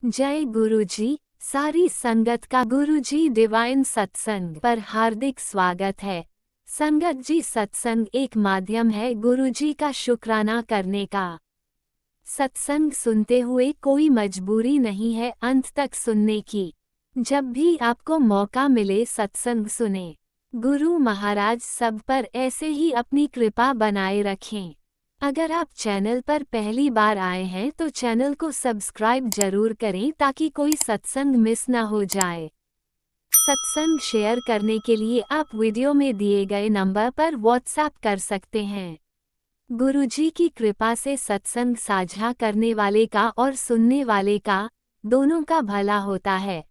जय गुरुजी। सारी संगत का गुरुजी डिवाइन सत्संग पर हार्दिक स्वागत है। संगत जी, सत्संग एक माध्यम है गुरुजी का शुक्राना करने का। सत्संग सुनते हुए कोई मजबूरी नहीं है अंत तक सुनने की। जब भी आपको मौका मिले सत्संग सुने। गुरु महाराज सब पर ऐसे ही अपनी कृपा बनाए रखें। अगर आप चैनल पर पहली बार आए हैं तो चैनल को सब्सक्राइब जरूर करें ताकि कोई सत्संग मिस ना हो जाए। सत्संग शेयर करने के लिए आप वीडियो में दिए गए नंबर पर व्हाट्सएप कर सकते हैं। गुरुजी की कृपा से सत्संग साझा करने वाले का और सुनने वाले का, दोनों का भला होता है।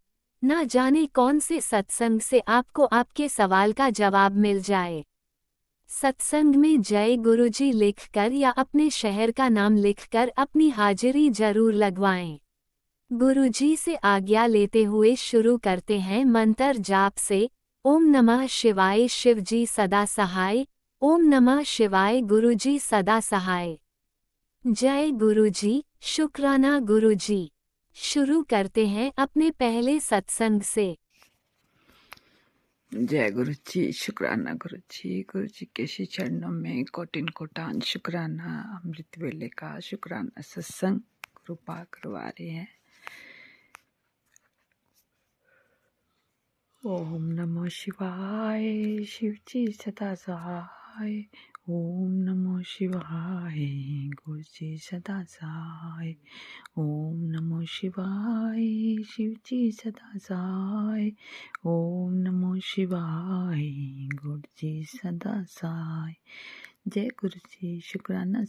ना जाने कौन से सत्संग से आपको आपके सवाल का जवाब मिल जाए। सत्संग में जय गुरुजी लिखकर या अपने शहर का नाम लिखकर अपनी हाजिरी जरूर लगवाएं। गुरुजी से आज्ञा लेते हुए शुरू करते हैं मंत्र जाप से। ओम नमः शिवाय शिवजी सदा सहाय। ओम नमः शिवाय गुरुजी सदा सहाय। जय गुरुजी, शुक्राना गुरुजी। शुरू करते हैं अपने पहले सत्संग से। जय गुरु जी, शुक्राना गुरु जी के श्री चरणों में कोटिन कोटान शुक्राना। अमृत वेले का शुक्राना सत्संग कृपा करवा रहे हैं। ओम नमो शिवाय शिव जी सदा सहाय। ओम नमो शिवाय गुरु जी सदा सहाय। ओम नमो शिवाय शिव जी सदा सहाय। ओम नमो शिवाय गुरु जी सदा सहाय। जय गुरु जी, शुक्राना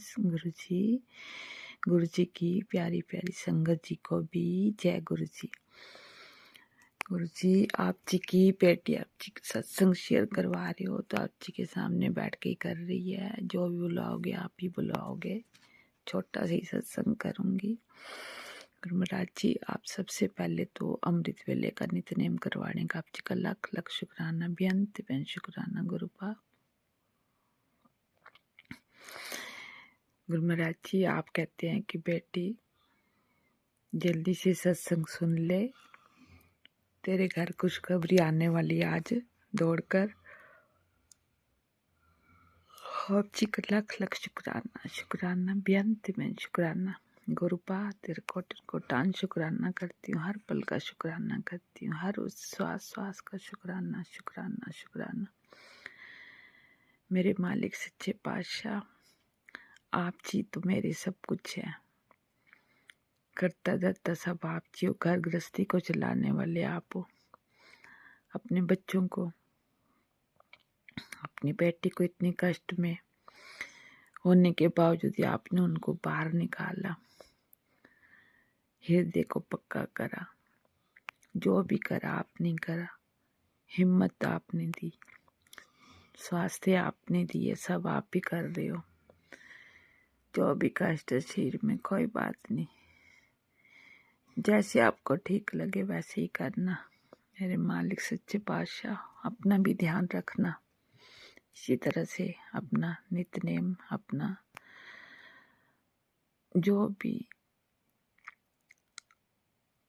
गुरु जी की प्यारी प्यारी संगत जी को भी जय गुरु जी। गुरु जी, आप जी की बेटी आप जी सत्संग शेयर करवा रहे हो तो आप जी के सामने बैठ के ही कर रही है। जो भी बुलाओगे आप ही बुलाओगे। छोटा सा ही सत्संग करूंगी। गुरु महाराज जी, आप सबसे पहले तो अमृत वेले का नित्यनेम करवाने का आप जी का लख लख शुक्राना, बेअंत बेअंत शुक्राना गुरु पा। गुरु महाराज जी, आप कहते हैं कि बेटी जल्दी से सत्संग सुन ले, तेरे घर खुशखबरी आने वाली आज दौड़कर। आप जी का लख लख शुक्राना, शुक्राना बेअंत में शुक्राना गुरुपा। तेरे कोटि कोटान शुक्राना करती हूँ, हर पल का शुक्राना करती हूँ, हर उस श्वास श्वास का शुक्राना शुक्राना शुक्राना। मेरे मालिक सच्चे पातशाह, आप जी तो मेरे सब कुछ है। करता धरता सब आप जी हो। घर गृहस्थी को चलाने वाले आप हो। अपने बच्चों को, अपनी बेटी को इतने कष्ट में होने के बावजूद आपने उनको बाहर निकाला, हृदय को पक्का करा। जो भी करा आपने करा, हिम्मत आपने दी, स्वास्थ्य आपने दिए, सब आप ही कर रहे हो। जो भी कष्ट शरीर में कोई बात नहीं, जैसे आपको ठीक लगे वैसे ही करना। मेरे मालिक सच्चे पातशाह, अपना भी ध्यान रखना। इसी तरह से अपना नित्यनेम, अपना जो भी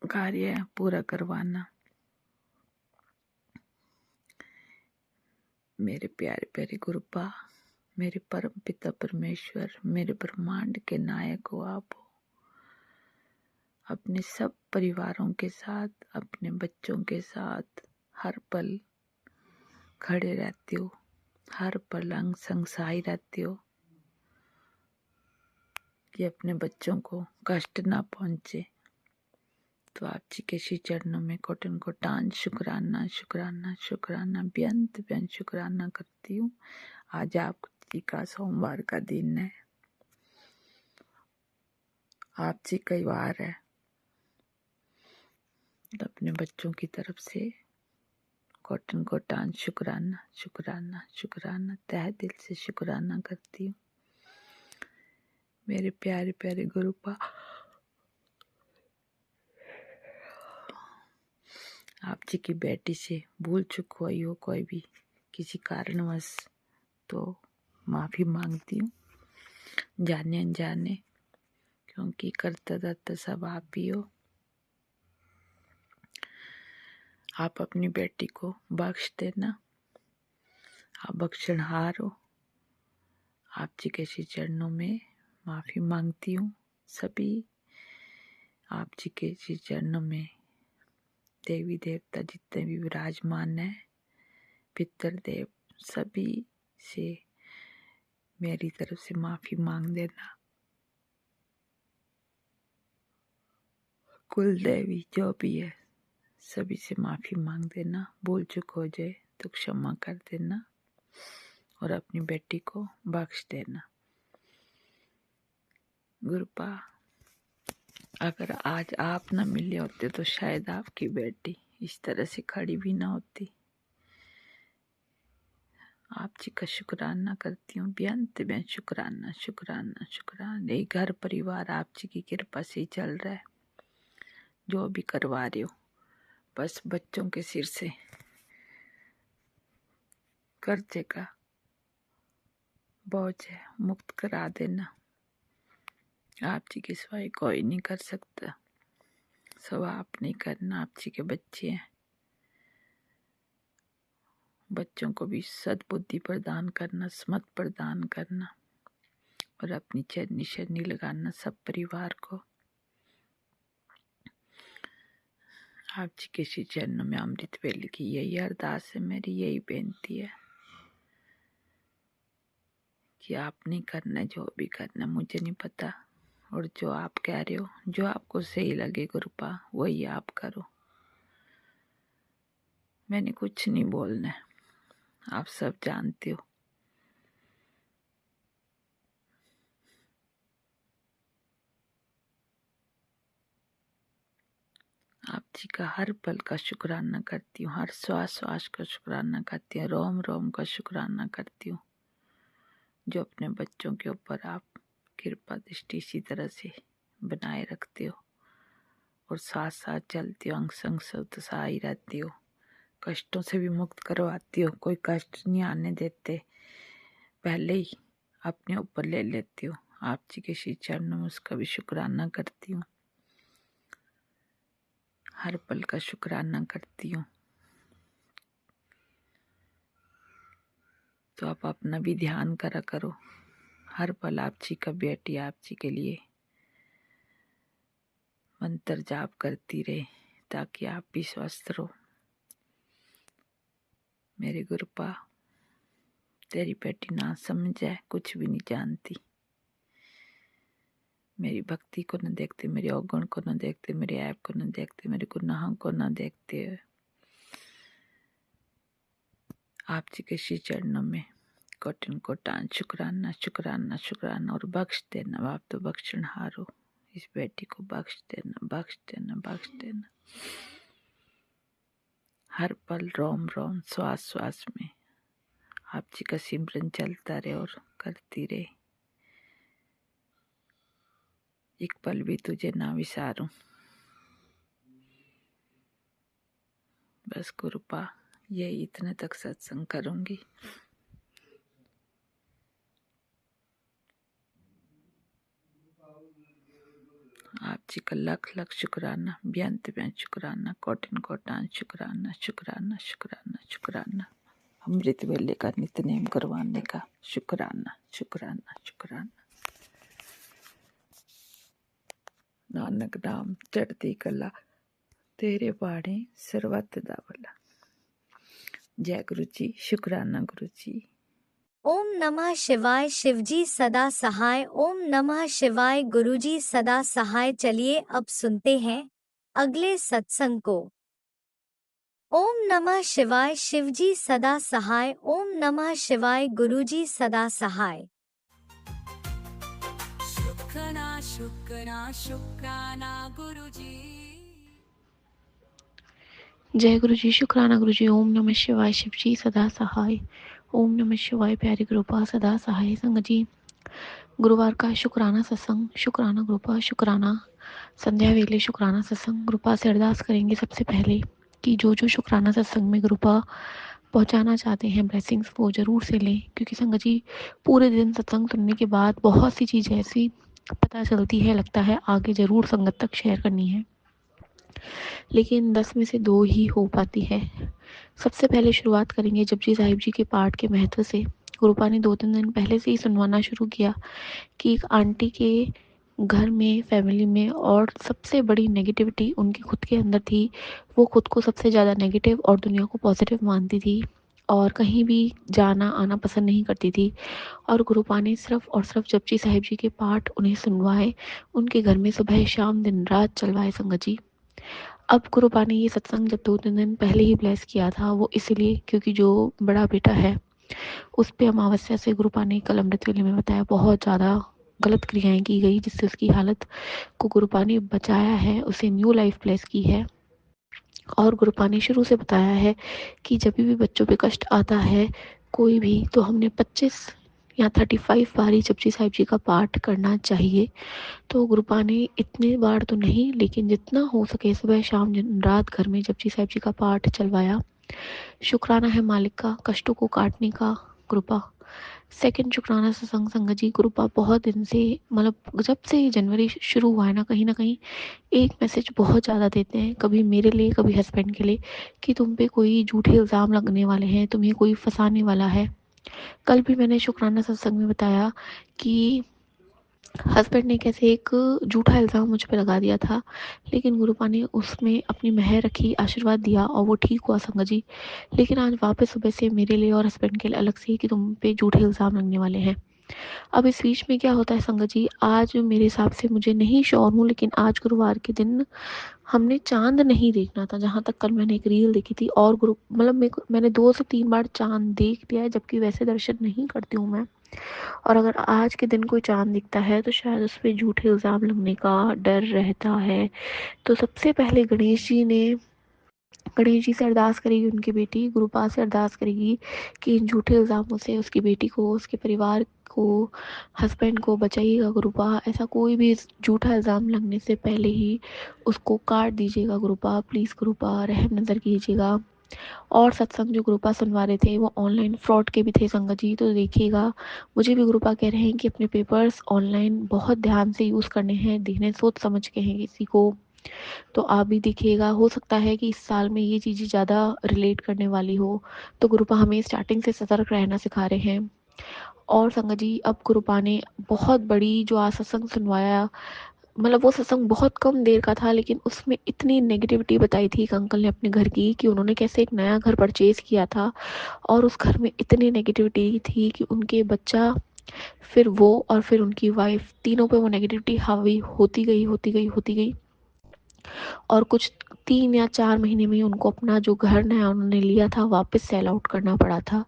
कार्य है पूरा करवाना। मेरे प्यारे प्यारे गुरुपा, मेरे परम पिता परमेश्वर, मेरे ब्रह्मांड के नायक हो आप हो। अपने सब परिवारों के साथ, अपने बच्चों के साथ हर पल खड़े रहते हो, हर पल अंग संग सहाय रहते हो कि अपने बच्चों को कष्ट ना पहुंचे। तो आप जी के श्री चरणों में कोटन कोटान शुक्राना शुक्राना शुक्राना बेअंत बेअंत शुक्राना करती हूँ। आज आप जी का सोमवार का दिन है, आप जी का वार है। तो अपने बच्चों की तरफ से कोटन कोटान शुक्राना शुक्राना शुक्राना तहे दिल से शुक्राना करती हूँ। मेरे प्यारे प्यारे गुरुपा, आप जी की बेटी से भूल चूक हुई हो कोई भी किसी कारणवश तो माफ़ी मांगती हूँ, जाने अनजाने, क्योंकि करता धरता सब आप ही हो। आप अपनी बेटी को बख्श देना। आप बख्शनहार हो। आप जी के श्री चरणों में माफ़ी मांगती हूँ। सभी आप जी के श्री चरणों में देवी देवता जितने भी विराजमान हैं, पितृदेव, सभी से मेरी तरफ से माफ़ी मांग देना। कुल देवी जो भी है सभी से माफ़ी मांग देना। भूल चूक हो जाए तो क्षमा कर देना और अपनी बेटी को बख्श देना। गुरुपा, अगर आज आप न मिले होते तो शायद आपकी बेटी इस तरह से खड़ी भी ना होती। आप जी का शुक्राना करती हूँ, बेअंत में शुक्राना शुक्राना शुक्राना। ये घर परिवार आप जी की कृपा से ही चल रहा है। जो भी करवा रहे हो बस बच्चों के सिर से कर्जे का बोझ है मुक्त करा देना। आप जी के सिवाय कोई नहीं कर सकता। सब आप नहीं करना। आप जी के बच्चे हैं। बच्चों को भी सद्बुद्धि प्रदान करना, समत प्रदान करना और अपनी चरनी शरनी लगाना सब परिवार को। आप जी के श्री चरणों में अमृत वेले की यही अरदास है, मेरी यही बेनती है कि आप नहीं करना। जो भी करना मुझे नहीं पता, और जो आप कह रहे हो, जो आपको सही लगे गुरुपा, वही आप करो। मैंने कुछ नहीं बोलना है, आप सब जानते हो। आप जी का हर पल का शुक्राना करती हूँ, हर श्वास श्वास का शुक्राना करती हूँ, रोम रोम का शुक्राना करती हूँ। जो अपने बच्चों के ऊपर आप कृपा दृष्टि इसी तरह से बनाए रखते हो और साथ साथ चलती हो, अंग संग सब सहाय रहती हो, कष्टों से भी मुक्त करवाती हो। कोई कष्ट नहीं आने देते, पहले ही अपने ऊपर ले लेती हो। आप जी के श्री चरणों में उसका भी शुक्राना करती हूँ, हर पल का शुक्राना करती हूँ। तो आप अपना भी ध्यान करा करो। हर पल आप जी का बेटी आप जी के लिए मंत्र जाप करती रहे ताकि आप भी स्वस्थ रहो। मेरी गुरुपा, तेरी बेटी ना समझ जाए, कुछ भी नहीं जानती। मेरी भक्ति को न देखते, मेरे अवगुण को न देखते, मेरे ऐप को न देखते, मेरे गुनाहों को न देखते हुए आप जी के श्री चरणों में कोटन कोटान शुक्राना शुक्राना शुक्राना और बख्श देना। आप तो बख्शनहार हो। इस बेटी को बख्श देना, बख्श देना, बख्श देना। हर पल रोम रोम श्वास श्वास में आप जी का सिमरन चलता रहे और करती रहे। एक पल भी तुझे ना विसारूं। बस गुरुपा, यही इतने तक सत्संग करूंगी। आप जी का लख लख शुक्राना, बेअंत बेअंत शुक्राना, कोटन कोटान शुक्राना शुक्राना शुक्राना शुक्राना। अमृत वेले का नित्यनेम करवाने का शुक्राना शुक्राना शुक्राना। नानक नाम चढ़ती कला, तेरे बाणे सर्वत दा भला। जय गुरु जी। शुक्राना गुरु जी। ओम नमः शिवाय। शिवजी सदा सहाय। ओम नमः शिवाय। गुरुजी सदा सहाय। चलिए अब सुनते हैं अगले सत्संग को। ओम नमः शिवाय। शिवजी सदा सहाय। ओम नमः शिवाय। गुरुजी सदा सहाय। शुक्राना शुक्राना शुक्राना गुरुजी। जय गुरु जी। शुक्राना गुरु जी। ओम नमः शिवाय। शिवजी सदा सहाय। ओम नमः शिवाय। प्यारी गुरुपा सदा सहाय। संगत जी, गुरुवार का शुक्राना सत्संग, शुक्राना गुरुपा, शुक्राना संध्या वेले, शुक्राना सत्संग। गुरुपा से अरदास करेंगे सबसे पहले कि जो जो शुक्राना सत्संग में गुरुपा पहुंचाना चाहते हैं ब्लेसिंग्स, वो जरूर से लें, क्योंकि संगत जी पूरे दिन सत्संग सुनने के बाद बहुत सी चीज़ें ऐसी पता चलती है, लगता है आगे जरूर संगत तक शेयर करनी है, लेकिन 10 में से 2 ही हो पाती है। सबसे पहले शुरुआत करेंगे जपजी साहिब जी के पाठ के महत्व से। गुरुपा ने 2-3 दिन पहले से ही सुनवाना शुरू किया कि एक आंटी के घर में, फैमिली में, और सबसे बड़ी नेगेटिविटी उनके खुद के अंदर थी। वो खुद को सबसे ज़्यादा नेगेटिव और दुनिया को पॉजिटिव मानती थी और कहीं भी जाना आना पसंद नहीं करती थी। और गुरुपा ने सिर्फ और सिर्फ जपजी साहिब जी के पाठ उन्हें सुनवाए, उनके घर में सुबह शाम दिन रात चलवाए संगत जी। अब गुरुपा ने ये सत्संग जब 2-3 दिन पहले ही ब्लेस किया था, वो इसलिए क्योंकि जो बड़ा बेटा है उस पे अमावस्या से गुरुपा ने कल अमृतवेले में बताया बहुत ज़्यादा गलत क्रियाएं की गई, जिससे उसकी हालत को गुरुपा ने बचाया है, उसे न्यू लाइफ ब्लेस की है। और गुरुपा ने शुरू से बताया है कि जब भी बच्चों पे कष्ट आता है कोई भी, तो हमने 25 या 35 बारी जपजी साहिब जी का पाठ करना चाहिए। तो गुरुपा ने इतने बार तो नहीं, लेकिन जितना हो सके सुबह शाम दिन रात घर में जपजी साहिब जी का पाठ चलवाया। शुक्राना है मालिक का कष्टों को काटने का। गुरुपा सेकंड शुक्राना सत्संग संगत जी। गुरुपा बहुत दिन से, मतलब जब से जनवरी शुरू हुआ है ना कहीं एक मैसेज बहुत ज़्यादा देते हैं, कभी मेरे लिए कभी हस्बैंड के लिए, कि तुम पे कोई झूठे इल्ज़ाम लगने वाले हैं, तुम्हें कोई फंसाने वाला है। कल भी मैंने शुक्राना सत्संग में बताया कि हस्बैंड ने कैसे एक झूठा इल्ज़ाम मुझ पे लगा दिया था, लेकिन गुरुपा ने उसमें अपनी मेहर रखी, आशीर्वाद दिया और वो ठीक हुआ संगत जी। लेकिन आज वापस सुबह से मेरे लिए और हस्बैंड के लिए अलग से कि तुम पे झूठे इल्ज़ाम लगने वाले हैं। अब इस बीच में क्या होता है संगत जी, आज मेरे हिसाब से, मुझे नहीं श्योर हूँ, लेकिन आज गुरुवार के दिन हमने चांद नहीं देखना था, जहाँ तक कल मैंने एक रील देखी थी। और गुरु मतलब मैंने 2 से 3 बार चांद देख लिया है, जबकि वैसे दर्शन नहीं करती हूँ मैं। और अगर आज के दिन कोई चांद दिखता है तो शायद उस पर झूठे इल्ज़ाम लगने का डर रहता है। तो सबसे पहले गणेश जी से अरदास करेगी उनकी बेटी, गुरुपा से अरदास करेगी कि इन झूठे इल्ज़ामों से उसकी बेटी को, उसके परिवार को, हस्बैंड को बचाइएगा गुरुपा। ऐसा कोई भी झूठा इल्ज़ाम लगने से पहले ही उसको काट दीजिएगा गुरुपा, प्लीज़ गुरुपा रहम नज़र कीजिएगा। और सत्संग जो गुरुपा सुनवा रहे थे वो ऑनलाइन फ्रॉड के भी थे संगत जी, तो देखिएगा। मुझे भी गुरुपा कह रहे हैं कि अपने पेपर्स ऑनलाइन बहुत ध्यान से यूज़ करने हैं, देखने सोच समझ के हैं किसी को, तो आप भी देखिएगा। हो सकता है कि इस साल में ये चीज़ें ज़्यादा रिलेट करने वाली हो, तो गुरुपा हमें स्टार्टिंग से सतर्क रहना सिखा रहे हैं। और संगत जी अब गुरुपा ने बहुत बड़ी जो आज सत्संग सुनवाया, मतलब वो सत्संग बहुत कम देर का था, लेकिन उसमें इतनी नेगेटिविटी बताई थी एक अंकल ने अपने घर की, कि उन्होंने कैसे एक नया घर परचेज किया था और उस घर में इतनी नेगेटिविटी थी कि उनके बच्चा, फिर वो और फिर उनकी वाइफ, तीनों पे वो नेगेटिविटी हावी होती गई। और कुछ 3 या 4 महीने में ही उनको अपना जो घर नया उन्होंने लिया था वापस सेल आउट करना पड़ा था।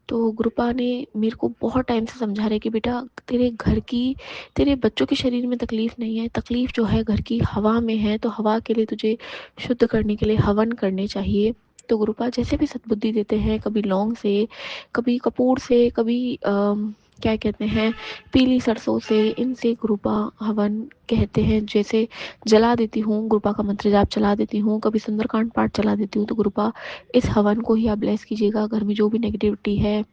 तो गुरुपा ने मेरे को बहुत टाइम से समझा रहे कि बेटा तेरे बच्चों के शरीर में तकलीफ नहीं है, तकलीफ जो है घर की हवा में है, तो हवा के लिए तुझे शुद्ध करने के लिए हवन करने चाहिए। तो गुरुपा जैसे भी सद्बुद्धि देते हैं, कभी लौंग से, कभी कपूर से, कभी क्या कहते हैं, पीली सरसों से, इनसे गुरुपा हवन कहते हैं। जैसे जला देती हूँ, गुरुपा का मंत्र जाप चला देती हूँ, कभी सुंदरकांड पाठ चला देती हूँ, तो गुरुपा इस हवन को ही आप ब्लेस कीजिएगा। घर में जो भी नेगेटिविटी है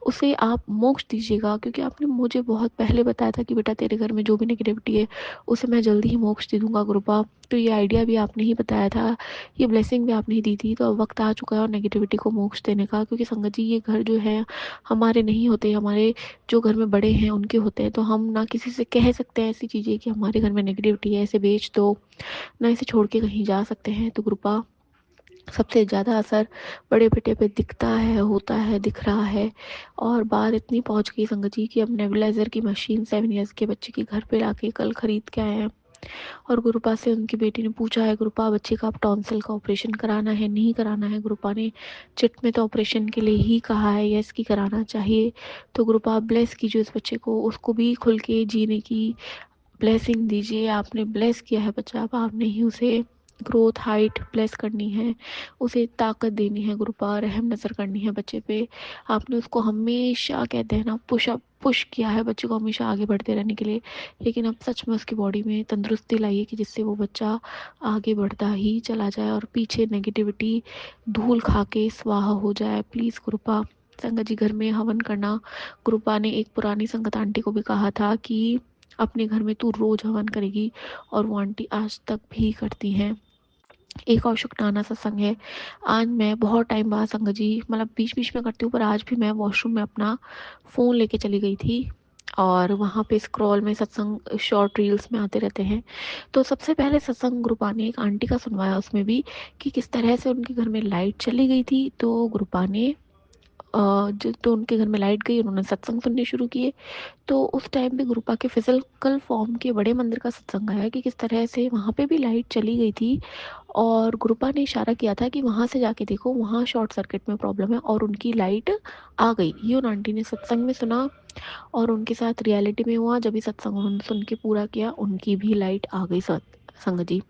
उसे आप मोक्ष दीजिएगा, क्योंकि आपने मुझे बहुत पहले बताया था कि बेटा तेरे घर में जो भी नेगेटिविटी है उसे मैं जल्दी ही मोक्ष दे दूंगा गुरुपा। तो ये आइडिया भी आपने ही बताया था, ये ब्लेसिंग भी आपने ही दी थी, तो अब वक्त आ चुका है और नेगेटिविटी को मोक्ष देने का। क्योंकि संगत जी ये घर जो है हमारे नहीं होते, हमारे जो घर में बड़े हैं उनके होते हैं, तो हम ना किसी से कह सकते हैं ऐसी चीज़ें कि हमारे घर में नेगेटिविटी है, इसे बेच दो, ना इसे छोड़ के कहीं जा सकते हैं। तो गुरुपा सबसे ज़्यादा असर बड़े बेटे पे दिखता है, होता है, दिख रहा है। और बात इतनी पहुंच गई संगत जी कि अब नेबुलाइजर की मशीन 7 इयर्स के बच्चे के घर पे लाके कल खरीद के आए हैं। और गुरुपा से उनकी बेटी ने पूछा है, गुरुपा बच्चे का अब टॉन्सिल का ऑपरेशन कराना है नहीं कराना है। गुरुपा ने चिट में तो ऑपरेशन के लिए ही कहा है, यस की कराना चाहिए। तो गुरुपा ब्लेस कीजिए उस बच्चे को, उसको भी खुल के जीने की ब्लेसिंग दीजिए। आपने ब्लेस किया है बच्चा, अब आपने ही उसे ग्रोथ हाइट ब्लेस करनी है, उसे ताकत देनी है गुरुपा, रहम नज़र करनी है बच्चे पे। आपने उसको हमेशा, कहते हैं ना, पुश किया है बच्चे को हमेशा आगे बढ़ते रहने के लिए, लेकिन अब सच में उसकी बॉडी में तंदुरुस्ती लाइए कि जिससे वो बच्चा आगे बढ़ता ही चला जाए और पीछे नेगेटिविटी धूल खा के स्वाहा हो जाए। प्लीज़ गुरुपा। संगत जी घर में हवन करना, गुरुपा ने एक पुरानी संगत आंटी को भी कहा था कि अपने घर में तू रोज हवन करेगी, और वो आंटी आज तक भी करती हैं। एक और शुक्राना सत्संग है। आज मैं बहुत टाइम बाद संगत जी मतलब बीच-बीच में करती हूँ, पर आज भी मैं वॉशरूम में अपना फ़ोन लेके चली गई थी और वहाँ पे स्क्रॉल में सत्संग शॉर्ट रील्स में आते रहते हैं। तो सबसे पहले सत्संग गुरुपा ने एक आंटी का सुनवाया उसमें भी कि किस तरह से उनके घर में लाइट चली गई थी। तो गुरुपा ने जो तो उनके घर में लाइट गई, उन्होंने सत्संग सुनने शुरू किए। तो उस टाइम पे गुरुपा के फिजिकल फॉर्म के बड़े मंदिर का सत्संग आया कि किस तरह से वहाँ पे भी लाइट चली गई थी और गुरुपा ने इशारा किया था कि वहाँ से जाके देखो, वहाँ शॉर्ट सर्किट में प्रॉब्लम है और उनकी लाइट आ गई। ये उन आंटी ने सत्संग में सुना और उनके साथ रियलिटी में हुआ। जब भी सत्संग उन्होंने सुन के पूरा किया, उनकी भी लाइट आ गई संगत जी।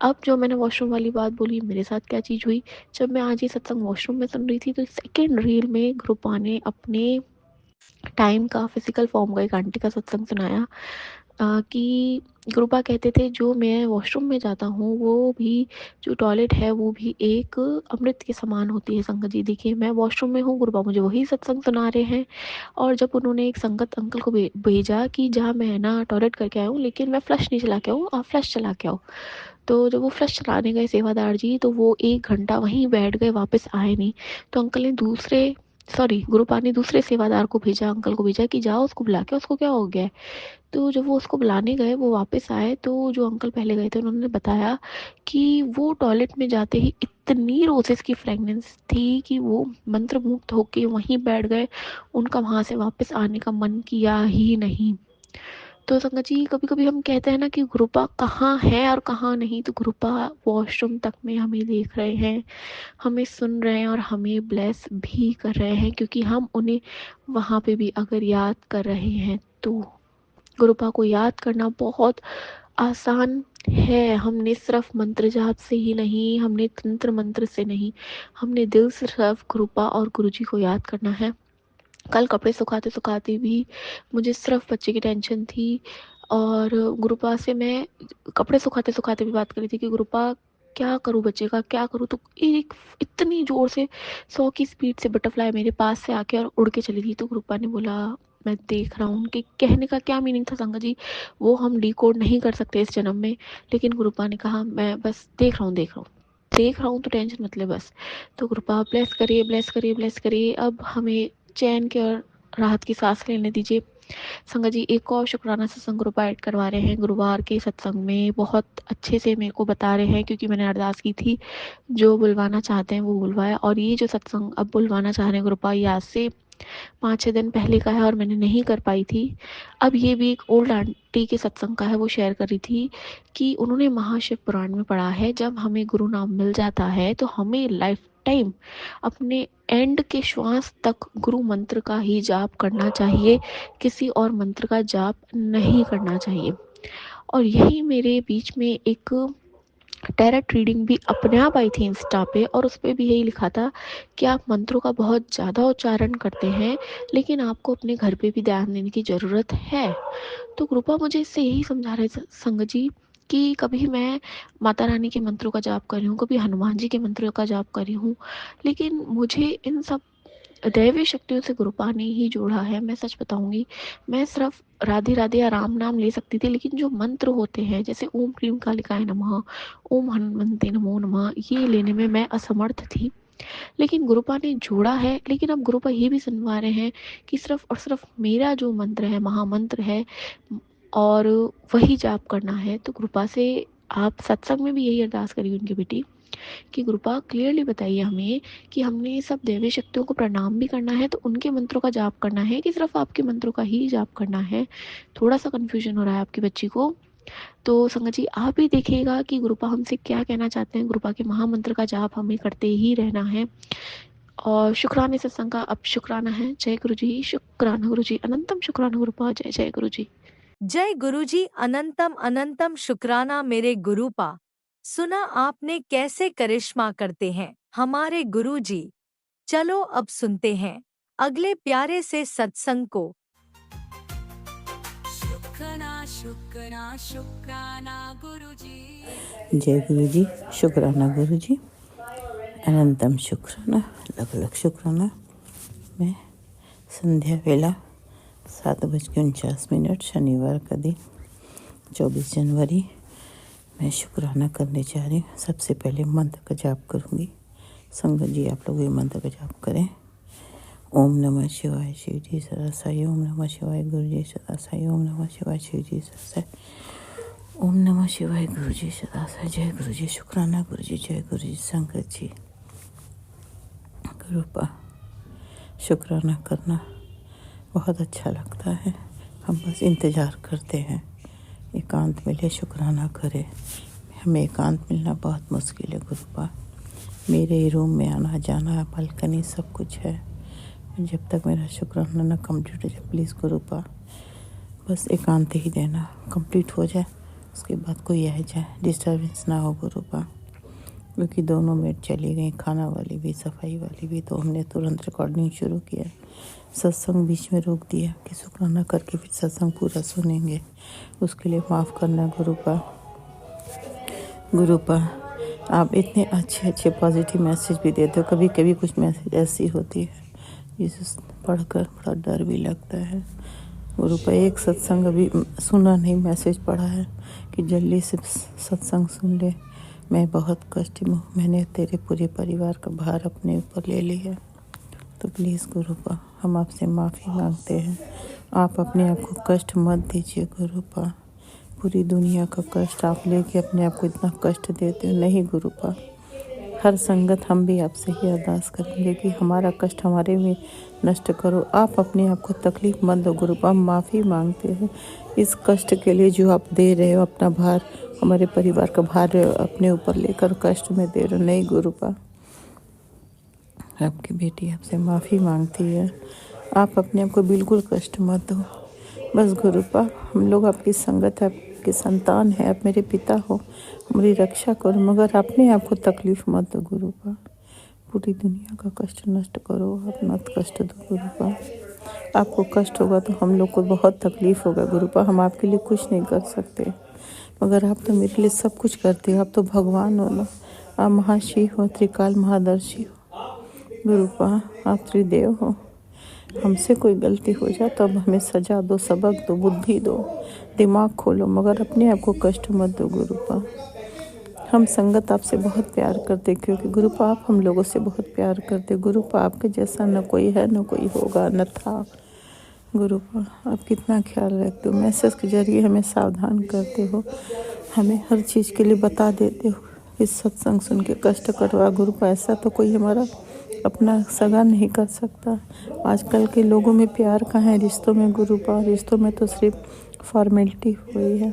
अब जो मैंने वॉशरूम वाली बात बोली, मेरे साथ क्या चीज़ हुई, जब मैं आज ये सत्संग वॉशरूम में सुन रही थी तो सेकेंड रील में गुरुपा ने अपने टाइम का फिजिकल फॉर्म का एक आंटी का सत्संग सुनाया कि गुरुपा कहते थे जो मैं वॉशरूम में जाता हूँ वो भी जो टॉयलेट है वो भी एक अमृत के समान होती है। संगत जी देखिए, मैं वॉशरूम में हूँ, गुरुपा मुझे वही सत्संग सुना रहे हैं और जब उन्होंने एक संगत अंकल को भेजा कि जहाँ मैं ना टॉयलेट करके आया हूँ लेकिन मैं फ्लश नहीं चला के आऊँ, आप फ्लश चला के आओ। तो जब वो फ्लश चलाने गए सेवादार जी तो वो 1 घंटा वहीं बैठ गए, वापस आए नहीं। तो अंकल ने गुरुपा ने दूसरे सेवादार को भेजा, अंकल को भेजा कि जाओ उसको बुला के, उसको क्या हो गया है। तो जब वो उसको बुलाने गए, वो वापस आए तो जो अंकल पहले गए थे उन्होंने बताया कि वो टॉयलेट में जाते ही इतनी रोजेस की फ्रेगनेंस थी कि वो मंत्रमुग्ध होके वहीं बैठ गए, उनका वहाँ से वापस आने का मन किया ही नहीं। तो संगत जी कभी-कभी हम कहते हैं ना कि गुरुपा कहाँ है और कहाँ नहीं, तो गुरुपा वॉशरूम तक में हमें देख रहे हैं, हमें सुन रहे हैं और हमें ब्लेस भी कर रहे हैं क्योंकि हम उन्हें वहाँ पे भी अगर याद कर रहे हैं तो गुरुपा को याद करना बहुत आसान है। हमने सिर्फ मंत्र जाप से ही नहीं, हमने तंत्र मंत्र से नहीं, हमने दिल से सिर्फ गुरुपा और गुरुजी को याद करना है। कल कपड़े सुखाते-सुखाते भी मुझे सिर्फ बच्चे की टेंशन थी और गुरुपा से मैं कपड़े सुखाते-सुखाते भी बात कर रही थी कि गुरुपा क्या करूँ बच्चे का, क्या करूँ? तो एक इतनी ज़ोर से 100 की स्पीड से बटरफ्लाई मेरे पास से आके और उड़ के चली गई। तो गुरुपा ने बोला मैं देख रहा हूँ। उनके कहने का क्या मीनिंग था संगत जी, वो हम डिकोड नहीं कर सकते इस जन्म में। लेकिन गुरुपा ने कहा मैं बस देख रहा हूँ, देख रहा हूँ तो टेंशन मत ले बस। तो गुरुपा ब्लेस करिए, ब्लेस करिए, ब्लेस करिए। अब हमें चैन की और राहत की सांस लेने दीजिए। संगत जी एक और शुक्राना सत्संग गुरुपा ऐड करवा रहे हैं गुरुवार के सत्संग में, बहुत अच्छे से मेरे को बता रहे हैं क्योंकि मैंने अरदास की थी, जो बुलवाना चाहते हैं वो बुलवाया। और ये जो सत्संग अब बुलवाना चाह रहे हैं गुरुपा, ये आज से 5-6 दिन पहले का है और मैंने नहीं कर पाई थी। अब ये भी एक ओल्ड आंटी के सत्संग का है, वो शेयर कर रही थी कि उन्होंने महाशिव पुराण में पढ़ा है जब हमें गुरु नाम मिल जाता है तो हमें लाइफ टाइम अपने एंड के श्वास तक गुरु मंत्र का ही जाप करना चाहिए, किसी और मंत्र का जाप नहीं करना चाहिए। और यही मेरे बीच में एक टैरेट रीडिंग भी अपने आप आई थी इंस्टा पे और उस पे भी यही लिखा था कि आप मंत्रों का बहुत ज़्यादा उच्चारण करते हैं लेकिन आपको अपने घर पे भी ध्यान देने की ज़रूरत है। तो कृपा मुझे इससे यही समझा रहे संगत जी कि कभी मैं माता रानी के मंत्रों का जाप कर रही हूँ, कभी हनुमान जी के मंत्रों का जाप कर रही हूँ, लेकिन मुझे इन सब दैवी शक्तियों से गुरुपा ने ही जोड़ा है। मैं सच बताऊंगी, मैं सिर्फ राधे राधे या राम नाम ले सकती थी लेकिन जो मंत्र होते हैं जैसे ओम क्रीम कालिकाय नमः, ओम हनुमंते नमो नमः, ये लेने में मैं असमर्थ थी। लेकिन गुरुपा ने जोड़ा है। लेकिन अब गुरुपा ये भी सुनवा रहे हैं कि सिर्फ और सिर्फ मेरा जो मंत्र है महामंत्र है और वही जाप करना है। तो गुरुपा से आप सत्संग में भी यही अरदास करिए उनकी बेटी कि गुरुपा क्लियरली बताइए हमें कि हमने सब दैवी शक्तियों को प्रणाम भी करना है तो उनके मंत्रों का जाप करना है कि सिर्फ आपके मंत्रों का ही जाप करना है। थोड़ा सा कन्फ्यूजन हो रहा है आपकी बच्ची को। तो संगत जी आप भी देखिएगा कि गुरुपा हमसे क्या कहना चाहते हैं। गुरुपा के महामंत्र का जाप हमें करते ही रहना है। और शुक्राने सत्संग का अब शुक्राना है। जय गुरु जी, शुक्राना गुरु जी, अनंतम शुक्राना गुरुपा, जय जय गुरु जी। जय गुरुजी, अनंतम अनंतम शुक्राना मेरे गुरुपा। सुना आपने कैसे करिश्मा करते हैं हमारे गुरुजी। चलो अब सुनते हैं अगले प्यारे से सत्संग को। शुक्राना शुक्राना शुक्राना गुरुजी। जय गुरु जी, शुक्राना गुरु जी, अनंतम शुक्राना, अलग अलग शुक्राना। मैं संध्या वेला 7:49 शनिवार का दिन 24 जनवरी। मैं शुक्राना करने जा रही हूँ। सबसे पहले मंत्र का जाप करूँगी। संगत जी आप लोग ये मंत्र का जाप करें। ओम नमः शिवाय शिव जी सदा साई। ओम नमः शिवाय गुरु जी सदा साई। ओम नमः शिवाय शिव जी सदा साई। ओम नमः शिवाय गुरु जी सदा साई। जय गुरु जी। शुक्राना गुरु जी। जय गुरु जी। संगत जी गुरुपा शुक्राना करना बहुत अच्छा लगता है। हम बस इंतज़ार करते हैं एकांत मिले, शुक्राना करें। हमें एकांत मिलना बहुत मुश्किल है गुरुपा। मेरे ही रूम में आना जाना, बालकनी सब कुछ है। जब तक मेरा शुक्राना ना कंप्लीट हो जाए, प्लीज़ गुरुपा बस एकांत ही देना। कंप्लीट हो जाए उसके बाद कोई आ जाए, डिस्टर्बेंस ना हो गुरुपा। क्योंकि दोनों मेट चली गई, खाना वाली भी सफाई वाली भी, तो हमने तुरंत रिकॉर्डिंग शुरू किया। सत्संग बीच में रोक दिया कि शुक्राना करके फिर सत्संग पूरा सुनेंगे। उसके लिए माफ़ करना गुरुपा। गुरुपा आप इतने अच्छे अच्छे पॉजिटिव मैसेज भी देते हो। कभी कभी कुछ मैसेज ऐसी होती है जिसे पढ़कर बड़ा डर भी लगता है गुरुपा। एक सत्संग अभी सुना नहीं, मैसेज पढ़ा है कि जल्दी से सत्संग सुन ले। मैं बहुत कष्ट में हूँ, मैंने तेरे पूरे परिवार का भार अपने ऊपर ले लिया। तो प्लीज़ गुरुपा हम आपसे माफ़ी मांगते हैं। आप अपने आप को कष्ट मत दीजिए गुरुपा। पूरी दुनिया का कष्ट आप लेके अपने आप को इतना कष्ट देते हो। नहीं गुरुपा, हर संगत हम भी आपसे ही अरदास करेंगे कि हमारा कष्ट हमारे में नष्ट करो। आप अपने आप को तकलीफ़ मत दो गुरुपा। हम माफ़ी मांगते हैं इस कष्ट के लिए जो आप दे रहे हो। अपना भार, हमारे परिवार का भार अपने ऊपर लेकर कष्ट में दे रहे हो। नहीं गुरुपा, आपकी बेटी आपसे माफ़ी मांगती है। आप अपने आप को बिल्कुल कष्ट मत दो बस गुरुपा। हम लोग आपकी संगत है, आपके संतान है, आप मेरे पिता हो, हमारी रक्षा करो, मगर अपने आप को तकलीफ़ मत दो गुरुपा। पूरी दुनिया का कष्ट नष्ट करो, आप मत कष्ट दो गुरुपा। आपको कष्ट होगा तो हम लोग को बहुत तकलीफ़ होगा गुरुपा। हम आपके लिए कुछ नहीं कर सकते, मगर आप तो मेरे लिए सब कुछ करते हो। आप तो भगवान हो ना, आप महाशिव हो, त्रिकाल महादर्शी हो गुरुपा। आप त्रिदेव हो। हमसे कोई गलती हो जाए तो अब हमें सजा दो, सबक दो, बुद्धि दो, दिमाग खोलो, मगर अपने आप को कष्ट मत दो गुरुपा। हम संगत आपसे बहुत प्यार करते, क्योंकि गुरुपा आप हम लोगों से बहुत प्यार करते। गुरुपा आपके जैसा न कोई है, न कोई होगा, न था गुरुपा। आप कितना ख्याल रखते हो, मैसेज के जरिए हमें सावधान करते हो, हमें हर चीज़ के लिए बता देते हो। इस सत्संग सुन के कष्ट करवा गुरुपा। ऐसा तो कोई हमारा अपना सगा नहीं कर सकता। आजकल के लोगों में प्यार कहाँ है रिश्तों में गुरुपा। रिश्तों में तो सिर्फ फॉर्मेलिटी हुई है,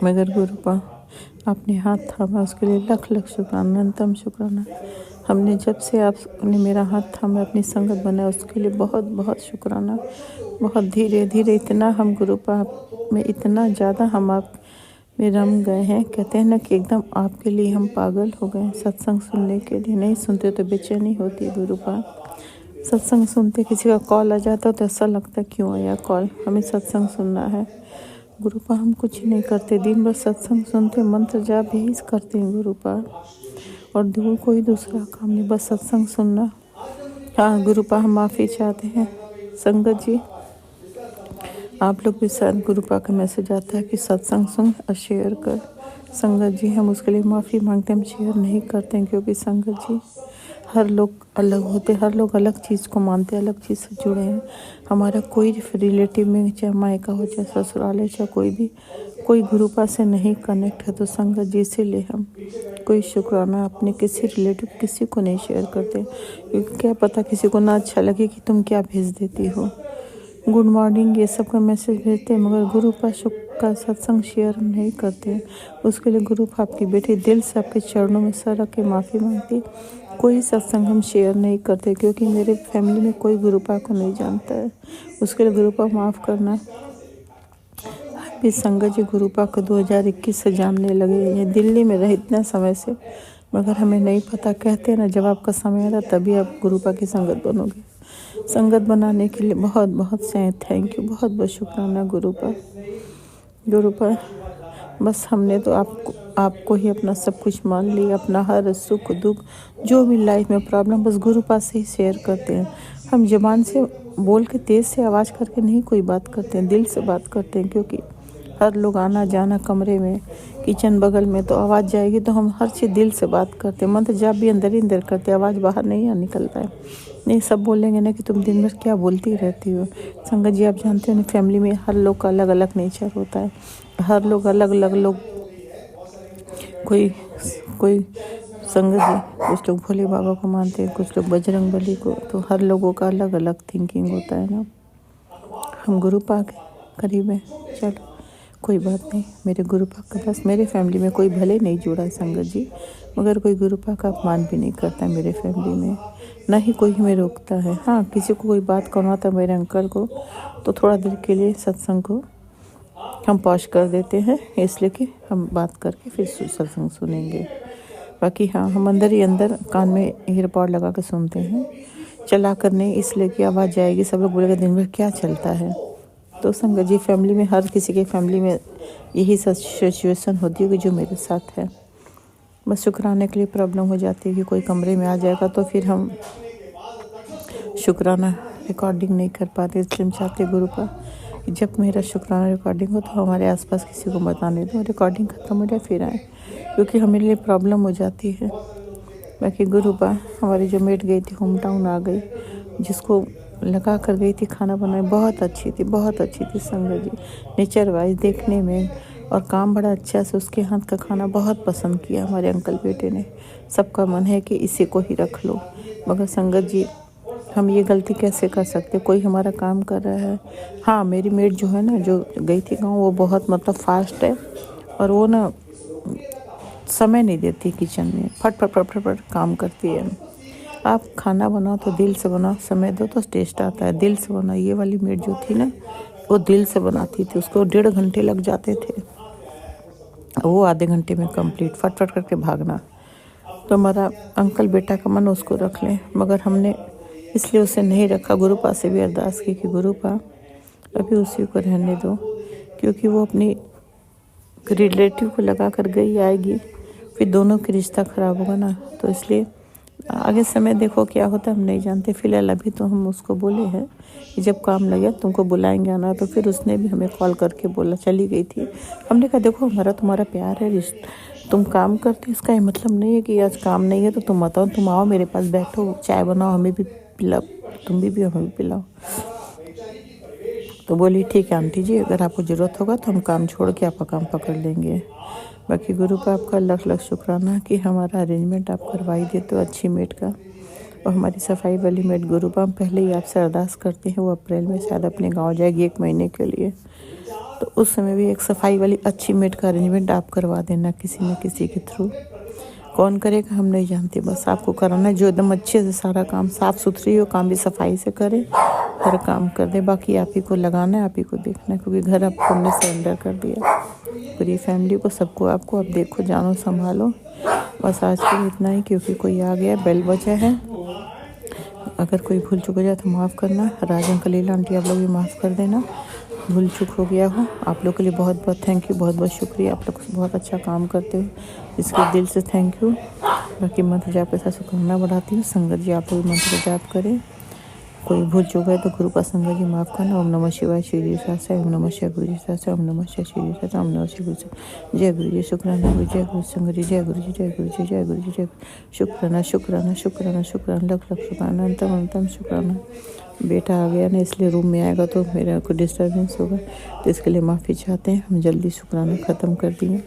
मगर गुरुपा आपने हाथ थामा उसके लिए लख लख शुक्राना, अनंतम शुक्राना। हमने जब से आपने मेरा हाथ थामा, अपनी संगत बनाया, उसके लिए बहुत बहुत शुक्राना। बहुत धीरे धीरे इतना हम गुरुपा में इतना ज़्यादा हम आप में रम गए हैं। कहते हैं ना कि एकदम आपके लिए हम पागल हो गए सत्संग सुनने के लिए। नहीं सुनते तो बेचैनी होती गुरुपा। सत्संग सुनते किसी का कॉल आ जाता तो ऐसा लगता क्यों आया कॉल, हमें सत्संग सुनना है गुरुपा। हम कुछ नहीं करते, दिन भर सत्संग सुनते, मंत्र जाप यही करते हैं गुरुपा, और दूर कोई दूसरा काम नहीं, बस सत्संग सुनना। हाँ गुरुपा, हम माफ़ी चाहते हैं संगत जी। आप लोग भी शायद गुरुपा का मैसेज आता है कि सत्संग सुन और शेयर कर। संगत जी हम उसके लिए माफ़ी मांगते हैं, हम शेयर नहीं करते हैं, क्योंकि संगत जी हर लोग अलग होते, हर लोग अलग चीज़ को मानते, अलग चीज़ से जुड़े हैं। हमारा कोई रिलेटिव में, चाहे मायका हो, चाहे ससुराल है, चाहे कोई भी, कोई गुरुपा से नहीं कनेक्ट है। तो संगत जी इसीलिए हम कोई शुक्राना अपने किसी रिलेटिव किसी को नहीं शेयर करते, क्योंकि क्या पता किसी को ना अच्छा लगे कि तुम क्या भेज देती हो, गुड मॉर्निंग ये सब का मैसेज भेजते हैं, मगर गुरुपा का सत्संग शेयर नहीं करते। उसके लिए गुरुपा आपकी बेटी दिल से आपके चरणों में सर रख के माफ़ी मांगती। कोई सत्संग हम शेयर नहीं करते, क्योंकि मेरे फैमिली में कोई गुरुपा को नहीं जानता है। उसके लिए गुरुपा माफ़ करना। भी संगत जी गुरुपा को 2021 से जानने लगे, ये दिल्ली में रहे इतना समय से, मगर हमें नहीं पता। कहते हैं ना जब आपका समय आ रहा तभी आप गुरुपा की संगत बनोगे। संगत बनाने के लिए बहुत बहुत से थैंक यू, बहुत बहुत शुक्राना गुरुपा। गुरुपा बस हमने तो आपको ही अपना सब कुछ मान लिया, अपना हर सुख दुख जो भी लाइफ में प्रॉब्लम बस गुरुपा से ही शेयर करते हैं। हम ज़बान से बोल के तेज़ से आवाज़ करके नहीं कोई बात करते हैं, दिल से बात करते हैं, क्योंकि हर लोग आना जाना कमरे में, किचन बगल में, तो आवाज़ जाएगी तो हम हर चीज़ दिल से बात करते हैं। मंत्र जाप भी अंदर ही अंदर करते, आवाज़ बाहर नहीं निकलता है। नहीं सब बोलेंगे ना कि तुम दिन भर क्या बोलती रहती हो। संगत जी आप जानते हो ना, फैमिली में हर लोग का अलग अलग नेचर होता है। हर लोग अलग अलग लोग, कोई कोई संगत जी कुछ लोग भोले बाबा को मानते हैं, कुछ लोग बजरंग बली को, तो हर लोगों का अलग अलग थिंकिंग होता है ना। हम गुरु पाक करीब हैं, चलो कोई बात नहीं। मेरे गुरु पाक का बस मेरे फैमिली में कोई भले नहीं जुड़ा है संगत जी, मगर कोई गुरु पाक का अपमान भी नहीं करता है मेरे फैमिली में, ना ही कोई हमें रोकता है। हाँ किसी को कोई बात करना था मेरे अंकल को, तो थोड़ा देर के लिए सत्संग को हम पॉज कर देते हैं, इसलिए कि हम बात करके फिर सत्संग सुनेंगे। बाकी हाँ हम अंदर ही अंदर कान में ईयरपॉड लगा कर सुनते हैं, चला कर नहीं, इसलिए कि आवाज़ जाएगी, सब लोग बोलेगा दिन भर क्या चलता है। तो संगत जी फैमिली में हर किसी के फैमिली में यही सिचुएशन होती है कि जो मेरे साथ है। बस शुक्राने के लिए प्रॉब्लम हो जाती है कि कोई कमरे में आ जाएगा तो फिर हम शुक्राना रिकॉर्डिंग नहीं कर पाते। इसलिए हम चाहते गुरु का कि जब मेरा शुक्राना रिकॉर्डिंग हो तो हमारे आसपास किसी को बताने दो, रिकॉर्डिंग ख़त्म हो जाए फिर आए, क्योंकि हमारे लिए प्रॉब्लम हो जाती है। बाकी गुरु बा हमारी जो मेट गई थी होम टाउन आ गई, जिसको लगा कर गई थी खाना बनाए, बहुत अच्छी थी, बहुत अच्छी थी संगत जी, नेचर वाइज देखने में, और काम बड़ा अच्छा से, उसके हाथ का खाना बहुत पसंद किया हमारे अंकल बेटे ने। सबका मन है कि इसी को ही रख लो, मगर संगत जी हम ये गलती कैसे कर सकते, कोई हमारा काम कर रहा है। हाँ मेरी मेट जो है ना, जो गई थी गाँव, वो बहुत मतलब फास्ट है, और वो ना समय नहीं देती किचन में, फट फट फट फट फट काम करती है। आप खाना बनाओ तो दिल से बनाओ, समय दो तो टेस्ट आता है, दिल से बनाओ। ये वाली मेड जो थी ना, वो दिल से बनाती थी, उसको 1.5 घंटे लग जाते थे, वो आधे घंटे में कंप्लीट, फट फट करके भागना। तो हमारा अंकल बेटा का मन उसको रख लें, मगर हमने इसलिए उसे नहीं रखा। गुरुपा से भी अरदास की कि गुरुपा अभी उसी को रहने दो, क्योंकि वो अपनी रिलेटिव को लगा कर गई, आएगी फिर दोनों की रिश्ता ख़राब होगा ना। तो इसलिए आगे समय देखो क्या होता है, हम नहीं जानते। फिलहाल अभी तो हम उसको बोले हैं कि जब काम लगे तुमको बुलाएंगे आना। तो फिर उसने भी हमें कॉल करके बोला, चली गई थी। हमने कहा देखो हमारा तुम्हारा प्यार है, तुम काम करते, इसका ये मतलब नहीं है कि आज काम नहीं है तो तुम बताओ, तुम आओ मेरे पास बैठो, चाय बनाओ, हमें भी पिलाओ, तुम भी हमें भी पिलाओ। तो बोली ठीक है आंटी जी, अगर आपको ज़रूरत होगा तो हम काम छोड़ के आपका काम पकड़ लेंगे। बाकी गुरु का आपका लाख लाख शुक्राना कि हमारा अरेंजमेंट आप करवाई देते हो अच्छी मेट का। और हमारी सफाई वाली मेट गुरुपा, हम पहले ही आपसे अरदास करते हैं, वो अप्रैल में शायद अपने गांव जाएगी 1 महीने के लिए, तो उस समय भी एक सफाई वाली अच्छी मेट का अरेंजमेंट आप करवा देना किसी न किसी के थ्रू। कौन करेगा हम नहीं जानते, बस आपको कराना है, जो एकदम अच्छे से सारा काम साफ़ सुथरी हो, काम भी सफाई से करे, हर काम कर दे। बाकी आप ही को लगाना है, आप ही को देखना है, क्योंकि घर आपको हमने सरेंडर कर दिया, पूरी फैमिली को, सबको आपको। अब देखो जानो संभालो, बस आज के लिए इतना ही, क्योंकि कोई आ गया, बेल बजा है। अगर कोई भूल चुक हो जाए तो माफ़ करना। राजन कलीला आंटी आप लोग भी माफ़ कर देना, भूल चुक हो गया हो। आप लोग के लिए बहुत बहुत थैंक यू, बहुत बहुत शुक्रिया, आप लोग बहुत अच्छा काम करते हो, इसके दिल से थैंक यू। बाकी मंत्र जाप के साथ शुक्राना बढ़ाती हूँ। संगत जी आप लोग मंत्र जाप करें, कोई भूल चुका है तो गुरु का संगत जी माफ़ करना। ओम नमः शिवाय, श्री जी सहस्त्र, ओम नमः शिवाय, गुरु जी सहस्त्र, ओम नमः शिवाय, श्री जी सहस्त्र, ओम नमः शिवाय, गुरु जी। जय गुरु जी, शुक्राना गुरु, जय गुरु संगत जी, जय गुरु जी, जय गुरु जी, जय गुरु जी, जय शुक्राना शुक्राना शुक्राना शुक्राना, लख लख शुक्राना, अंतम अंतम शुक्राना। बेटा आ गया ना, इसलिए रूम में आएगा तो मेरा कोई डिस्टर्बेंस होगा, तो इसके लिए माफ़ी चाहते हैं। हम जल्दी शुक्राना ख़त्म कर दिए,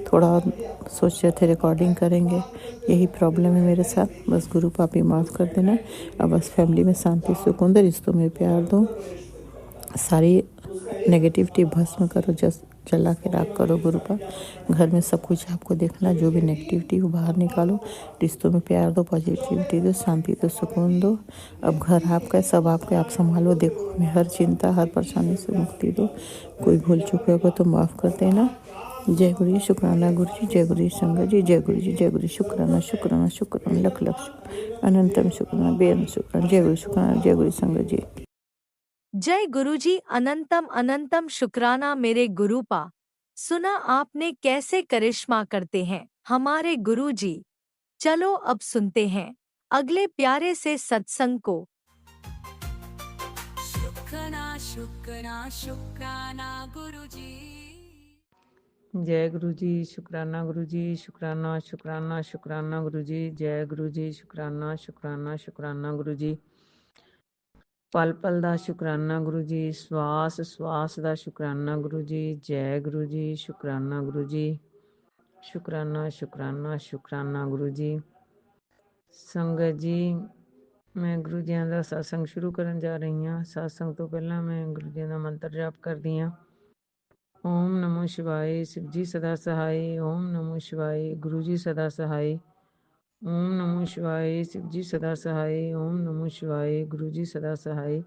थोड़ा और सोच रहे थे रिकॉर्डिंग करेंगे, यही प्रॉब्लम है मेरे साथ। बस गुरु पापी माफ़ कर देना। अब बस फैमिली में शांति सुकून दो, रिश्तों में प्यार दो, सारी नेगेटिविटी भस्म करो, जला के राख करो गुरु का। घर में सब कुछ आपको देखना, जो भी नेगेटिविटी वो बाहर निकालो, रिश्तों में प्यार दो, पॉजिटिविटी दो, शांति दो, सुकून दो। अब घर आपका है, सब आपका, आप संभालो। देखो हमें हर चिंता हर परेशानी से मुक्ति दो। कोई भूल चूक होगा तो माफ़ कर देना। जय गुरु जी, शुक्राना गुरु जी, जय गुरु जी संगत जी, जय गुरु जी, जय गुरु जी, शुक्राना शुक्राना शुक्राना, लख लख अनंतम शुक्राना, बेअंत शुक्राना, जय गुरु शुक्राना, जय गुरु संगत जी। जय गुरुजी, अनंतम अनंतम शुक्राना मेरे गुरुपा। सुना आपने कैसे करिश्मा करते हैं हमारे गुरुजी। चलो अब सुनते हैं अगले प्यारे से सत्संग को। शुक्राना शुक्राना शुक्राना गुरुजी। जय गुरु जी, शुक्राना गुरु जी, शुक्राना शुक्राना शुक्राना गुरु जी, जय गुरु जी, शुक्राना शुक्राना शुक्राना गुरु जी। पल पल दा शुक्राना गुरु जी, श्वास श्वास दा शुक्राना गुरु जी, जय गुरु जी, शुक्राना गुरु जी, शुक्राना शुक्राना शुक्राना गुरु जी। संगत जी, मैं गुरु जी का सत्संग शुरू करन जा रही हाँ। सत्संग तो पहला मैं गुरु जी का मंत्र जाप करदी हाँ। ओम नमो शिवाय, शिव जी सदा सहाय। ओम नमो शिवाय, गुरु जी सदा सहाय। ओम नमो शिवाय, शिव जी सदा सहाय। ओम नमो शिवाय, गुरु जी सदा सहाय।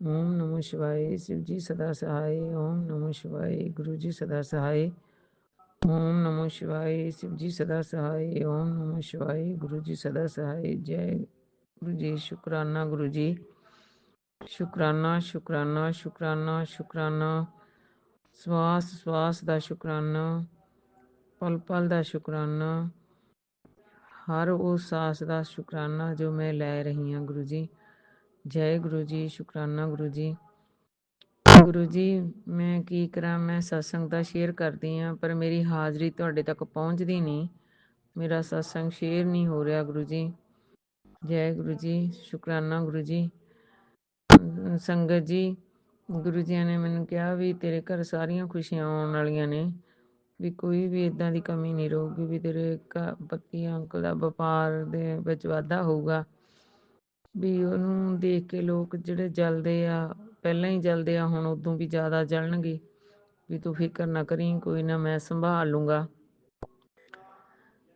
ओम नमो शिवाय, शिव जी सदा सहाय। ओम नमो शिवाय, गुरु जी सदा सहाय। ओम नमो शिवाय, शिव जी सदा सहाय। ओम नमो शिवाय, गुरु जी सदा सहाय। जय गुरु जी, शुक्राना गुरु जी, शुक्राना शुक्राना शुक्राना शुक्राना। श्वास श्वास दा शुक्राना, पल पल दा शुक्राना, हर उस सांस दा शुक्राना जो मैं लै रही हाँ गुरु जी। जय गुरु जी, शुक्राना गुरु जी। गुरु जी, मैं की करा, मैं सत्संग ਦਾ ਸ਼ੇਅਰ ਕਰਦੀ ਹਾਂ ਪਰ ਮੇਰੀ ਹਾਜ਼ਰੀ ਤੁਹਾਡੇ ਤੱਕ ਪਹੁੰਚਦੀ ਨਹੀਂ। ਮੇਰਾ ਸਤਸੰਗ ਸ਼ੇਅਰ ਨਹੀਂ ਹੋ ਰਿਹਾ ਗੁਰੂ ਜੀ। ਜੈ ਗੁਰੂ ਜੀ, ਸ਼ੁਕਰਾਨਾ ਗੁਰੂ ਜੀ। ਸੰਗਤ ਜੀ, ਗੁਰੂ ਜੀ ਨੇ ਮੈਨੂੰ ਕਿਹਾ ਵੀ ਤੇਰੇ ਘਰ ਸਾਰੀਆਂ ਖੁਸ਼ੀਆਂ ਆਉਣ ਵਾਲੀਆਂ ਨੇ, ਵੀ ਕੋਈ ਵੀ ਇਦਾਂ ਦੀ ਕਮੀ ਨਹੀਂ ਰਹੂਗੀ, ਵੀ ਤੇਰੇ ਪੱਕੀ ਅੰਕਲ ਦਾ ਵਪਾਰ ਦੇ ਵਿੱਚ ਵਾਧਾ ਹੋਊਗਾ, ਵੀ ਉਹਨੂੰ ਦੇਖ ਕੇ ਲੋਕ ਜਿਹੜੇ ਜਲਦੇ ਆ, ਪਹਿਲਾਂ ਹੀ ਜਲਦੇ ਆ, ਹੁਣ ਉਦੋਂ ਵੀ ਜ਼ਿਆਦਾ ਜਲਣਗੇ, ਵੀ ਤੂੰ ਫਿਕਰ ਨਾ ਕਰੀ, ਕੋਈ ਨਾ ਮੈਂ ਸੰਭਾਲ ਲੂੰਗਾ।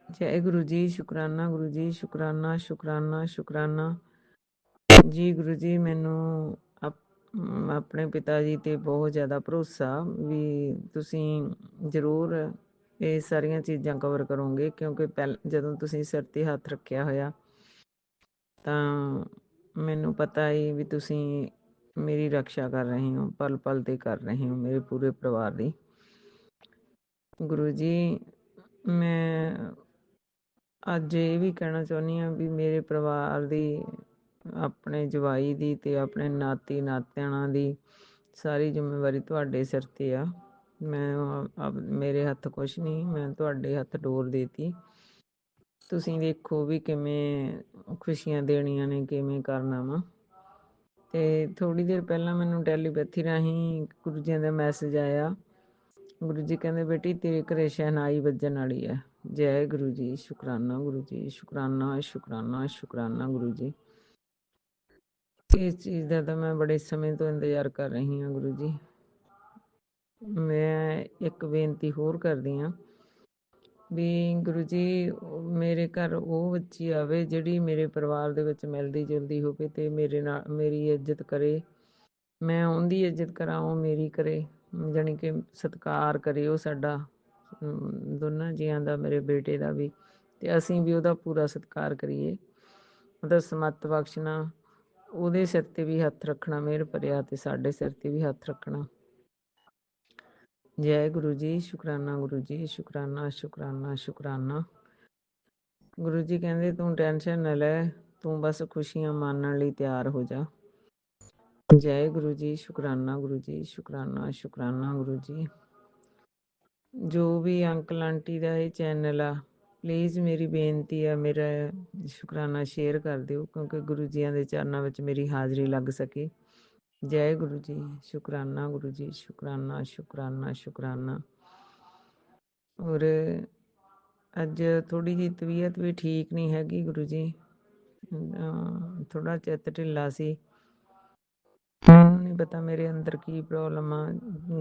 ਜੈ ਗੁਰੂ ਜੀ, ਸ਼ੁਕਰਾਨਾ ਗੁਰੂ ਜੀ, ਸ਼ੁਕਰਾਨਾ ਸ਼ੁਕਰਾਨਾ ਸ਼ੁਕਰਾਨਾ ਜੀ। ਗੁਰੂ ਜੀ, ਮੈਨੂੰ ਆਪਣੇ ਪਿਤਾ ਜੀ 'ਤੇ ਬਹੁਤ ਜ਼ਿਆਦਾ ਭਰੋਸਾ ਵੀ ਤੁਸੀਂ ਜ਼ਰੂਰ ਇਹ ਸਾਰੀਆਂ ਚੀਜ਼ਾਂ ਕਵਰ ਕਰੋਗੇ, ਕਿਉਂਕਿ ਜਦੋਂ ਤੁਸੀਂ ਸਿਰ 'ਤੇ ਹੱਥ ਰੱਖਿਆ ਹੋਇਆ ਤਾਂ ਮੈਨੂੰ ਪਤਾ ਹੈ ਵੀ ਤੁਸੀਂ ਮੇਰੀ ਰੱਖਿਆ ਕਰ ਰਹੇ ਹੋ, ਪਲ ਪਲ 'ਤੇ ਕਰ ਰਹੇ ਹੋ ਮੇਰੇ ਪੂਰੇ ਪਰਿਵਾਰ ਦੀ। ਗੁਰੂ ਜੀ, ਮੈਂ ਅੱਜ ਇਹ ਵੀ ਕਹਿਣਾ ਚਾਹੁੰਦੀ ਹਾਂ ਵੀ ਮੇਰੇ ਪਰਿਵਾਰ ਦੀ, ਆਪਣੇ ਜਵਾਈ ਦੀ ਅਤੇ ਆਪਣੇ ਨਾਤੀ ਨਾਤਿਆਣਾ ਦੀ ਸਾਰੀ ਜ਼ਿੰਮੇਵਾਰੀ ਤੁਹਾਡੇ ਸਿਰ 'ਤੇ ਆ। ਮੈਂ ਮੇਰੇ ਹੱਥ ਕੁਛ ਨਹੀਂ, ਮੈਂ ਤੁਹਾਡੇ ਹੱਥ ਡੋਰ ਦੇਤੀ। ਤੁਸੀਂ ਦੇਖੋ ਵੀ ਕਿਵੇਂ ਖੁਸ਼ੀਆਂ ਦੇਣੀਆਂ ਨੇ, ਕਿਵੇਂ ਕਰਨਾ ਵਾ। ਅਤੇ ਥੋੜ੍ਹੀ ਦੇਰ ਪਹਿਲਾਂ ਮੈਨੂੰ ਟੈਲੀਪੈਥੀ ਰਾਹੀਂ ਗੁਰੂ ਜੀ ਦਾ ਮੈਸੇਜ ਆਇਆ। ਗੁਰੂ ਜੀ ਕਹਿੰਦੇ ਬੇਟੀ ਤੇਰੇ ਘਰੇ ਸ਼ਹਿਨਾਈ ਵੱਜਣ ਵਾਲੀ ਹੈ। ਜੈ ਗੁਰੂ ਜੀ, ਸ਼ੁਕਰਾਨਾ ਗੁਰੂ ਜੀ, ਸ਼ੁਕਰਾਨਾ ਸ਼ੁਕਰਾਨਾ ਸ਼ੁਕਰਾਨਾ ਗੁਰੂ ਜੀ। ਇਸ ਚੀਜ਼ ਦਾ ਤਾਂ ਮੈਂ ਬੜੇ ਸਮੇਂ ਤੋਂ ਇੰਤਜ਼ਾਰ ਕਰ ਰਹੀ ਹਾਂ ਗੁਰੂ ਜੀ। ਮੈਂ ਇੱਕ ਬੇਨਤੀ ਹੋਰ ਕਰਦੀ ਹਾਂ ਵੀ ਗੁਰੂ ਜੀ, ਮੇਰੇ ਘਰ ਉਹ ਬੱਚੀ ਆਵੇ ਜਿਹੜੀ ਮੇਰੇ ਪਰਿਵਾਰ ਦੇ ਵਿੱਚ ਮਿਲਦੀ ਜੁਲਦੀ ਹੋਵੇ ਅਤੇ ਮੇਰੇ ਨਾਲ ਮੇਰੀ ਇੱਜ਼ਤ ਕਰੇ, ਮੈਂ ਉਹਦੀ ਇੱਜ਼ਤ ਕਰਾਂ, ਉਹ ਮੇਰੀ ਕਰੇ, ਜਾਣੀ ਕਿ ਸਤਿਕਾਰ ਕਰੇ ਉਹ ਸਾਡਾ, ਦੋਨਾਂ ਜੀਆਂ ਦਾ, ਮੇਰੇ ਬੇਟੇ ਦਾ ਵੀ, ਅਤੇ ਅਸੀਂ ਵੀ ਉਹਦਾ ਪੂਰਾ ਸਤਿਕਾਰ ਕਰੀਏ। ਉਹਦਾ ਸਮੱਤ ਬਖਸ਼ਣਾ, ਉਹਦੇ ਸਿਰ 'ਤੇ ਵੀ ਹੱਥ ਰੱਖਣਾ ਮਿਹਰ ਭਰਿਆ, ਅਤੇ ਸਾਡੇ ਸਿਰ 'ਤੇ ਵੀ ਹੱਥ ਰੱਖਣਾ। ਜੈ ਗੁਰੂ ਜੀ, ਸ਼ੁਕਰਾਨਾ ਗੁਰੂ ਜੀ, ਸ਼ੁਕਰਾਨਾ ਸ਼ੁਕਰਾਨਾ ਸ਼ੁਕਰਾਨਾ। ਗੁਰੂ ਜੀ ਕਹਿੰਦੇ ਤੂੰ ਟੈਨਸ਼ਨ ਨਾ ਲੈ, ਤੂੰ ਬਸ ਖੁਸ਼ੀਆਂ ਮਾਣਨ ਲਈ ਤਿਆਰ ਹੋ ਜਾ। ਜੈ ਗੁਰੂ ਜੀ, ਸ਼ੁਕਰਾਨਾ ਗੁਰੂ ਜੀ, ਸ਼ੁਕਰਾਨਾ ਸ਼ੁਕਰਾਨਾ ਗੁਰੂ ਜੀ। ਜੋ ਵੀ ਅੰਕਲ ਆਂਟੀ ਦਾ ਇਹ ਚੈਨਲ ਆ, ਪਲੀਜ਼ ਮੇਰੀ ਬੇਨਤੀ ਆ, ਮੇਰਾ ਸ਼ੁਕਰਾਨਾ ਸ਼ੇਅਰ ਕਰ ਦਿਓ, ਕਿਉਂਕਿ ਗੁਰੂ ਜੀਆਂ ਦੇ ਚਰਨਾਂ ਵਿੱਚ ਮੇਰੀ ਹਾਜ਼ਰੀ ਲੱਗ ਸਕੇ। ਜੈ ਗੁਰੂ ਜੀ, ਸ਼ੁਕਰਾਨਾ ਗੁਰੂ ਜੀ, ਸ਼ੁਕਰਾਨਾ ਸ਼ੁਕਰਾਨਾ ਸ਼ੁਕਰਾਨਾ। ਔਰ ਅੱਜ ਥੋੜ੍ਹੀ ਜਿਹੀ ਤਬੀਅਤ ਵੀ ਠੀਕ ਨਹੀਂ ਹੈਗੀ ਗੁਰੂ ਜੀ, ਥੋੜ੍ਹਾ ਚਿੱਤ ਢਿੱਲਾ ਸੀ। ਮੈਨੂੰ ਨਹੀਂ ਪਤਾ ਮੇਰੇ ਅੰਦਰ ਕੀ ਪ੍ਰੋਬਲਮ ਆ।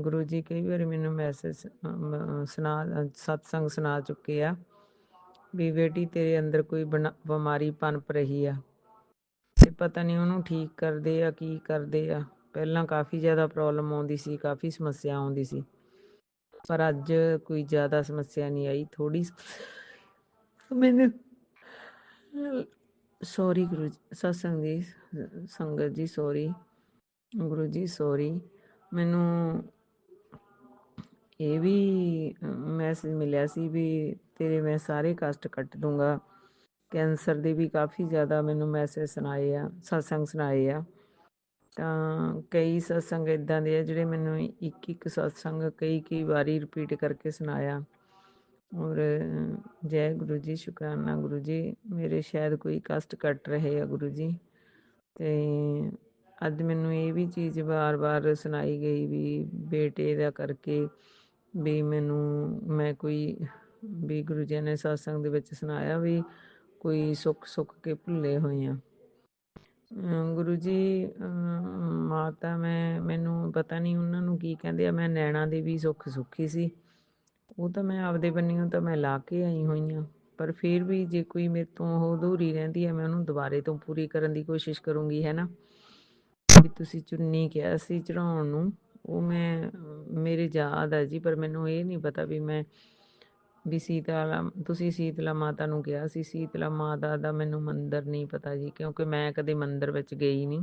ਗੁਰੂ ਜੀ ਕਈ ਵਾਰੀ ਮੈਨੂੰ ਮੈਸੇਜ ਸਤਸੰਗ ਸੁਣਾ ਚੁੱਕੇ ਆ ਵੀ ਬੇਟੀ ਤੇਰੇ ਅੰਦਰ ਕੋਈ ਬਿਮਾਰੀ ਪਨਪ ਰਹੀ ਆ, ਅਤੇ ਪਤਾ ਨਹੀਂ ਉਹਨੂੰ ਠੀਕ ਕਰਦੇ ਆ ਕੀ ਕਰਦੇ ਆ। ਪਹਿਲਾਂ ਕਾਫੀ ਜ਼ਿਆਦਾ ਪ੍ਰੋਬਲਮ ਆਉਂਦੀ ਸੀ, ਕਾਫੀ ਸਮੱਸਿਆ ਆਉਂਦੀ ਸੀ, ਪਰ ਅੱਜ ਕੋਈ ਜ਼ਿਆਦਾ ਸਮੱਸਿਆ ਨਹੀਂ ਆਈ, ਥੋੜ੍ਹੀ ਮੈਨੂੰ ਸੋਰੀ ਗੁਰੂ ਜੀ, ਸਤਸੰਗ ਜੀ, ਸੰਗਤ ਜੀ ਸੋਰੀ, ਗੁਰੂ ਜੀ ਸੋਰੀ। ਮੈਨੂੰ ਇਹ ਵੀ ਮੈਸੇਜ ਮਿਲਿਆ ਸੀ ਵੀ ਤੇਰੇ ਮੈਂ ਸਾਰੇ ਕਸ਼ਟ ਕੱਟ ਦੂੰਗਾ। ਕੈਂਸਰ ਦੇ ਵੀ ਕਾਫੀ ਜ਼ਿਆਦਾ ਮੈਨੂੰ ਮੈਸੇਜ ਸੁਣਾਏ ਆ, ਸਤਸੰਗ ਸੁਣਾਏ ਆ, ਤਾਂ ਕਈ ਸਤਸੰਗ ਇੱਦਾਂ ਦੇ ਆ ਜਿਹੜੇ ਮੈਨੂੰ ਇੱਕ ਸਤਸੰਗ ਕਈ ਵਾਰੀ ਰਿਪੀਟ ਕਰਕੇ ਸੁਣਾਇਆ। ਔਰ ਜੈ ਗੁਰੂ ਜੀ, ਸ਼ੁਕਰਾਨਾ ਗੁਰੂ ਜੀ, ਮੇਰੇ ਸ਼ਾਇਦ ਕੋਈ ਕਸ਼ਟ ਕੱਟ ਰਹੇ ਆ ਗੁਰੂ ਜੀ। ਤੇ ਅੱਜ ਮੈਨੂੰ ਇਹ ਵੀ ਚੀਜ਼ ਵਾਰ ਸੁਣਾਈ ਗਈ ਵੀ ਬੇਟੇ ਦਾ ਕਰਕੇ ਵੀ ਮੈਂ ਕੋਈ ਵੀ ਗੁਰੂ ਜੀ ਨੇ ਸਤਸੰਗ ਦੇ ਵਿੱਚ ਸੁਣਾਇਆ ਵੀ ਕੋਈ ਸੁੱਖ ਕੇ ਭੁੱਲੇ ਹੋਏ ਆ। ਗੁਰੂ ਜੀ ਮਾਤਾ ਮੈਨੂੰ ਪਤਾ ਨਹੀਂ ਉਹਨਾਂ ਨੂੰ ਕੀ ਕਹਿੰਦੇ ਆ, ਮੈਂ ਨੈਣਾ ਦੇ ਵੀ ਸੁੱਖੀ ਸੀ। ਉਹ ਤਾਂ ਮੈਂ ਆਪਦੇ ਬੰਨਿਓ ਤਾਂ ਮੈਂ ਲਾ ਕੇ ਆਈ ਹੋਈ ਹਾਂ, ਪਰ ਫਿਰ ਵੀ ਜੇ ਕੋਈ ਮੇਰੇ ਤੋਂ ਉਹ ਅਧੂਰੀ ਰਹਿੰਦੀ ਹੈ ਮੈਂ ਉਹਨੂੰ ਦੁਬਾਰੇ ਤੋਂ ਪੂਰੀ ਕਰਨ ਦੀ ਕੋਸ਼ਿਸ਼ ਕਰੂੰਗੀ, ਹੈ ਨਾ। ਵੀ ਤੁਸੀਂ ਚੁੰਨੀ ਕਿਹਾ ਸੀ ਚੜਾਉਣ ਨੂੰ, ਉਹ ਮੇਰੇ ਯਾਦ ਆ ਜੀ, ਪਰ ਮੈਨੂੰ ਇਹ ਨਹੀਂ ਪਤਾ ਵੀ ਤੁਸੀਂ ਸੀਤਲਾ ਮਾਤਾ ਨੂੰ ਕਿਹਾ ਸੀ। ਸੀਤਲਾ ਮਾਤਾ ਦਾ ਮੈਨੂੰ ਮੰਦਿਰ ਨਹੀਂ ਪਤਾ ਜੀ, ਕਿਉਂਕਿ ਮੈਂ ਕਦੇ ਮੰਦਿਰ ਵਿੱਚ ਗਈ ਨਹੀਂ।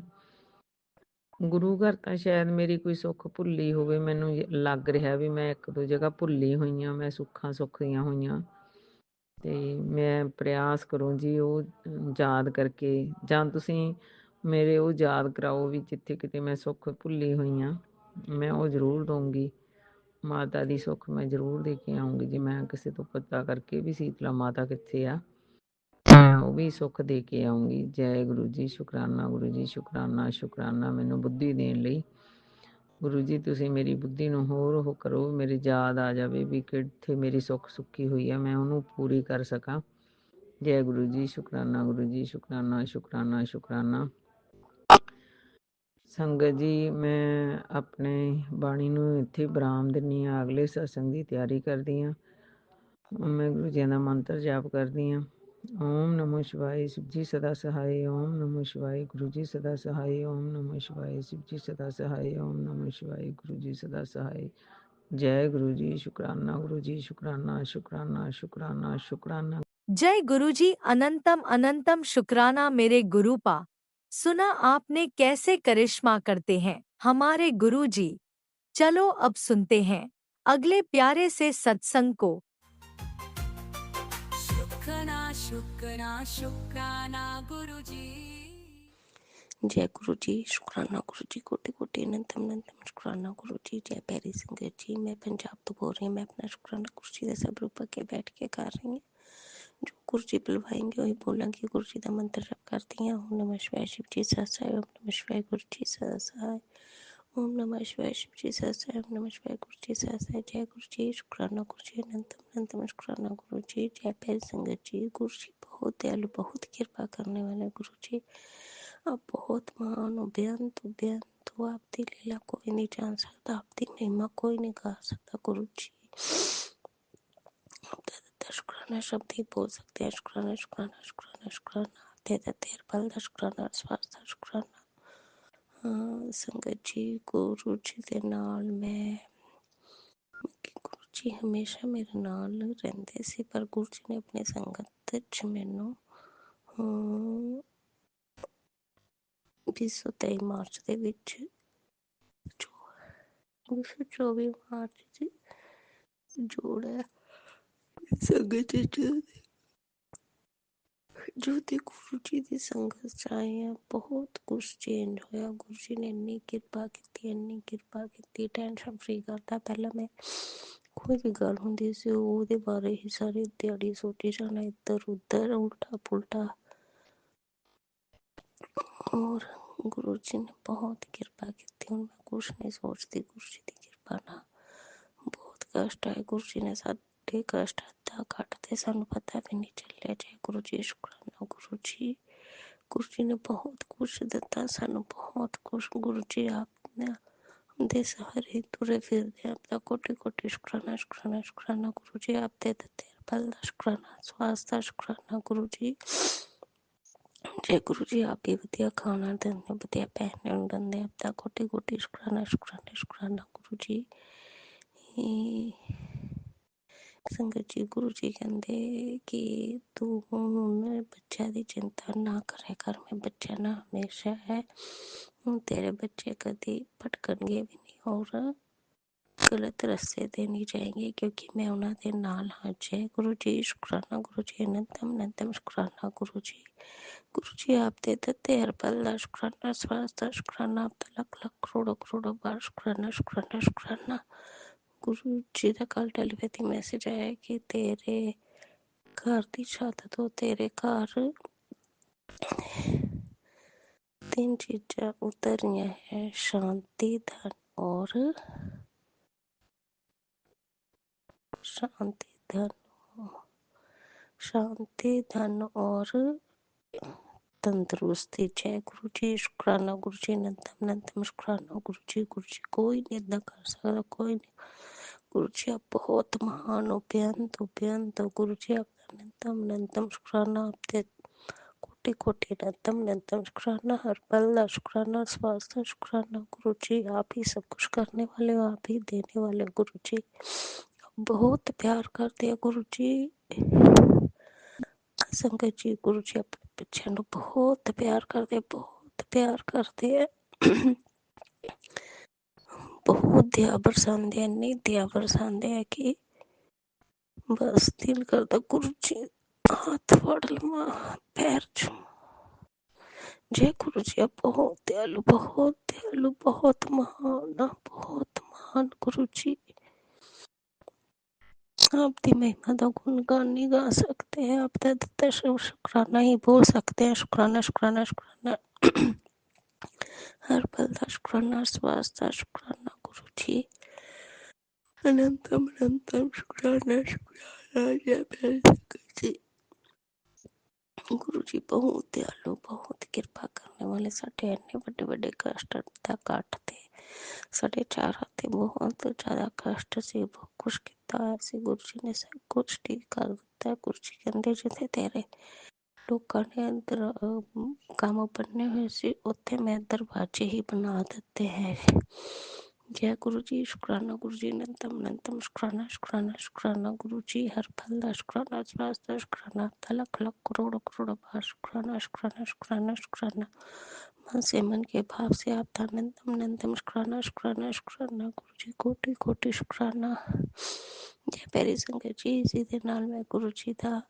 ਗੁਰੂ ਘਰ ਤਾਂ ਸ਼ਾਇਦ ਮੇਰੀ ਕੋਈ ਸੁੱਖ ਭੁੱਲੀ ਹੋਵੇ, ਮੈਨੂੰ ਲੱਗ ਰਿਹਾ ਵੀ ਮੈਂ ਇੱਕ ਦੋ ਜਗ੍ਹਾ ਭੁੱਲੀ ਹੋਈ ਹਾਂ, ਮੈਂ ਸੁੱਖੀਆਂ ਹੋਈਆਂ। ਤੇ ਮੈਂ ਪ੍ਰਯਾਸ ਕਰੂੰ ਜੀ ਉਹ ਯਾਦ ਕਰਕੇ, ਜਾਂ ਤੁਸੀਂ ਮੇਰੇ ਉਹ ਯਾਦ ਕਰਾਓ ਵੀ ਜਿੱਥੇ ਕਿਤੇ ਮੈਂ ਸੁੱਖ ਭੁੱਲੀ ਹੋਈ ਹਾਂ, ਮੈਂ ਉਹ ਜ਼ਰੂਰ ਦਊਂਗੀ। ਮਾਤਾ ਦੀ ਸੁੱਖ ਮੈਂ ਜ਼ਰੂਰ ਦੇ ਕੇ ਆਊਂਗੀ ਜੀ। ਮੈਂ ਕਿਸੇ ਤੋਂ ਪਤਾ ਕਰਕੇ ਵੀ ਸੀਤਲਾ ਮਾਤਾ ਕਿੱਥੇ ਆ, ਮੈਂ ਉਹ ਵੀ ਸੁੱਖ ਦੇ ਕੇ ਆਊਂਗੀ। ਜੈ ਗੁਰੂ ਜੀ, ਸ਼ੁਕਰਾਨਾ ਗੁਰੂ ਜੀ, ਸ਼ੁਕਰਾਨਾ ਮੈਨੂੰ ਬੁੱਧੀ ਦੇਣ ਲਈ। ਗੁਰੂ ਜੀ ਤੁਸੀਂ ਮੇਰੀ ਬੁੱਧੀ ਨੂੰ ਹੋਰ ਉਹ ਕਰੋ, ਮੇਰੇ ਯਾਦ ਆ ਜਾਵੇ ਵੀ ਕਿੱਥੇ ਮੇਰੀ ਸੁੱਖ ਸੁੱਖੀ ਹੋਈ ਆ, ਮੈਂ ਉਹਨੂੰ ਪੂਰੀ ਕਰ ਸਕਾਂ। ਜੈ ਗੁਰੂ ਜੀ, ਸ਼ੁਕਰਾਨਾ ਗੁਰੂ ਜੀ, ਸ਼ੁਕਰਾਨਾ। ਸੰਗਤ ਜੀ, ਮੈਂ ਆਪਣੇ ਬਾਣੀ ਨੂੰ ਇੱਥੇ ਵਿਰਾਮ ਦਿੰਦੀ ਹਾਂ। ਅਗਲੇ ਸਤਸੰਗ ਦੀ ਤਿਆਰੀ ਕਰਦੀ ਹਾਂ। ਮੈਂ ਗੁਰੂ ਜੀ ਦਾ ਮੰਤਰ ਜਾਪ ਕਰਦੀ ਹਾਂ। ਓਮ ਨਮੋ ਸ਼ਿਵਾਏ, ਸ਼ਿਵ ਜੀ ਸਦਾ ਸਹਾਏ। ਓਮ ਨਮੋ ਸ਼ਿਵਾਏ, ਗੁਰੂ ਜੀ ਸਦਾ ਸਹਾਏ। ਓਮ ਨਮੋ ਸ਼ਿਵਾਏ, ਸ਼ਿਵ ਜੀ ਸਦਾ ਸਹਾਏ। ਓਮ ਨਮੋ ਸ਼ਿਵਾਏ, ਗੁਰੂ ਜੀ ਸਦਾ ਸਹਾਏ। ਜੈ ਗੁਰੂ ਜੀ, ਸ਼ੁਕਰਾਨਾ ਗੁਰੂ ਜੀ, ਸ਼ੁਕਰਾਨਾ। जय गुरु जी, अनंतम अनंतम शुक्राना मेरे गुरु पा। सुना आपने कैसे करिश्मा करते हैं हमारे गुरु जी। चलो अब सुनते हैं अगले प्यारे से सत्संग को। शुक्राना गुरु जी। जय गुरु जी, शुक्राना गुरु जी, कोटि कोटि अनंतम अनंतम शुक्राना गुरु जी। जय प्यारी संगत जी, मैं पंजाब तो बोल रही हूँ। मैं अपना शुक्राना गुरु जी के सब रूप के बैठ के कर रही हूँ। जो गुरु जी बुलवाएंगे वही बोलेंगे। गुरु जी का मंत्र जप करती हैं। ओम नमः शिवाय, शिव जी सहस्राय। ओम नमः शिवाय, गुरु जी सहस्राय। ओम नमः शिवाय, शिव जी सहस्राय। ओम नमः शिवाय, गुरु जी सहस्राय। जय गुरु जी, शुक्राना गुरु जी, अनंतम अनंतम शुक्राना गुरु जी। जय प्यारी संगत जी, गुरु जी बहुत दयालु, बहुत कृपा करने वाले गुरु जी। आप बहुत महान हो, बेअंत हो। आपकी लीला कोई नहीं जान सकता, आपकी महिमा कोई नहीं गा सकता गुरु जी। आप शुक्राना शब्द ही बोल सकते हैं। शुक्राना शुक्राना शुक्राना शुक्राना। तेर पल दा शुक्राना, स्वास दा शुक्राना। संगत जी, गुरु जी दे नाल मैं गुरु जी हमेशा मेरे नाल रहंदे सी, पर गुरु जी ने अपनी संगत च मैनू 2023 मार्च ਦੇ ਵਿੱਚ 2024 ਮਾਰਚ ਜੋੜਿਆ ਸੰਗਤ जो थे गुरु जी की संगत च आए हैं। बहुत कुछ चेंज होया। गुरु जी ने इन्नी कृपा की, टेंशन फ्री करता। पहले मैं कोई भी गल होंदी सी ओहदे बारे ही सारी दिहाड़ी सोची जाना, इधर उधर उल्टा पुल्टा। और गुरु जी ने बहुत कृपा की। हुण मैं कुछ नहीं सोचती गुरु जी की कृपा ना। बहुत कष्ट आए, गुरु जी ने साडे कष्ट अद्धा कटते सानू पता भी नहीं चलिया। जय गुरु जी, शुक्राना गुरु जी। गुरु जी ने बहुत कुछ दिता सानू, बहुत कुछ। गुरु जी आपने दे सहारे तुरे फिरदे आपका कोटि कोटि शुक्राना शुक्राना शुक्राना गुरु जी। आप दे तेरे पल दा शुक्राना, स्वास दा शुक्राना गुरु जी। जय गुरु जी, आप भी वधिया खाना देंदे, वधिया पहनने नूं देंदे। आपका कोटि कोटि शुक्राना शुक्राना शुक्राना गुरु जी। संगत जी, गुरु जी कहते कि तू हुण बच्चों की चिंता ना करे कर, मैं बच्चा ना हमेशा है। हुण तेरे बच्चे कदी भटकणगे भी नहीं। और गलत रस्ते ते नहीं जाएंगे क्योंकि मैं उन्हां दे नाल हाँ। जय गुरु जी, शुकराना गुरु जी, अनंतम अनंतम शुकराना गुरु जी। गुरु जी आप दे देते हर पल दा शुकराना, श्वास दा शुकराना, आप दा लख लख करोड़ों करोड़ों बार शुकराना शुकराना शुकराना। गुरु जी दा कल टेलीपैथी मैसेज आया कि तेरे घर दी छत तो तेरे घर तीन चीज़ां उतरियां है, शांति, धन और शांति धन शांति धन और तंदुरुस्ती। जय गुरु जी, शुक्राना गुरु जी, अनंतम अनंतम शुक्राना गुरु जी। गुरु जी कोई नहीं इतना कर सकता, कोई नहीं। गुरु जी आप बहुत महान हो, बेअंत हो, बेअंत हो। गुरु जी आप अनंतम अनंतम शुक्राना, आपके कोटि कोटि अनंतम अनंतम शुक्राना, हर पल का शुक्राना, श्वास का शुक्राना। गुरु जी आप ही सब कुछ करने वाले हो, आप ही देने वाले हो। गुरु जी बहुत प्यार करते हैं गुरु जी। संगत जी गुरु जी अपने बच्चों को बहुत प्यार करते, बहुत प्यार करते हैं। बहुत दया बरसाते हैं, इन्नी दया बरसाते हैं कि बस दिल करता गुरु जी हाथ फड़ लवा, पैर छूं। जय गुरु जी आप बहुत दयालु, बहुत दयालु, बहुत महान, बहुत महान गुरु जी। आपकी महिमा का गुणगान नहीं गा सकते हैं, आप तो शुक्राना ही बोल सकते हैं। शुक्राना शुक्राना शुक्राना, हर पल का शुक्राना, श्वास का शुक्राना गुरु जी। अनंतम अनंतम शुक्राना शुक्राना। जय जी गुरु जी बहुत दयालु, बहुत कृपा करने वाले। साढ़े इन्ने बड़े बड़े कष्ट काटते, साढ़े चार हाथे बहुत ज्यादा कष्ट से बहुत कुछ किया सी, गुरु जी ने सब कुछ ठीक कर दिता। गुरु जी कहते जिथे तेरे लोगों ने काम बनने हुए सी उत्थे मैं दरवाजे ही बना देते हैं। जय गुरु जी, शुक्राना गुरु जी, अनंतम अनंतम शुक्राना शुक्राना शुक्राना गुरु जी। हर फल का शुक्राना, श्वास का शुक्राना, लख लख करोड़ों करोड़ों बार शुक्राना शुक्राना शुक्राना शुक्राना। मन से मन के भाव से आप अनंतम अनंतम शुक्राना शुक्राना शुक्राना गुरु जी। कोटि कोटि शुक्राना। जय प्यारी संगत जी, इसी दे नाल मैं गुरु जी का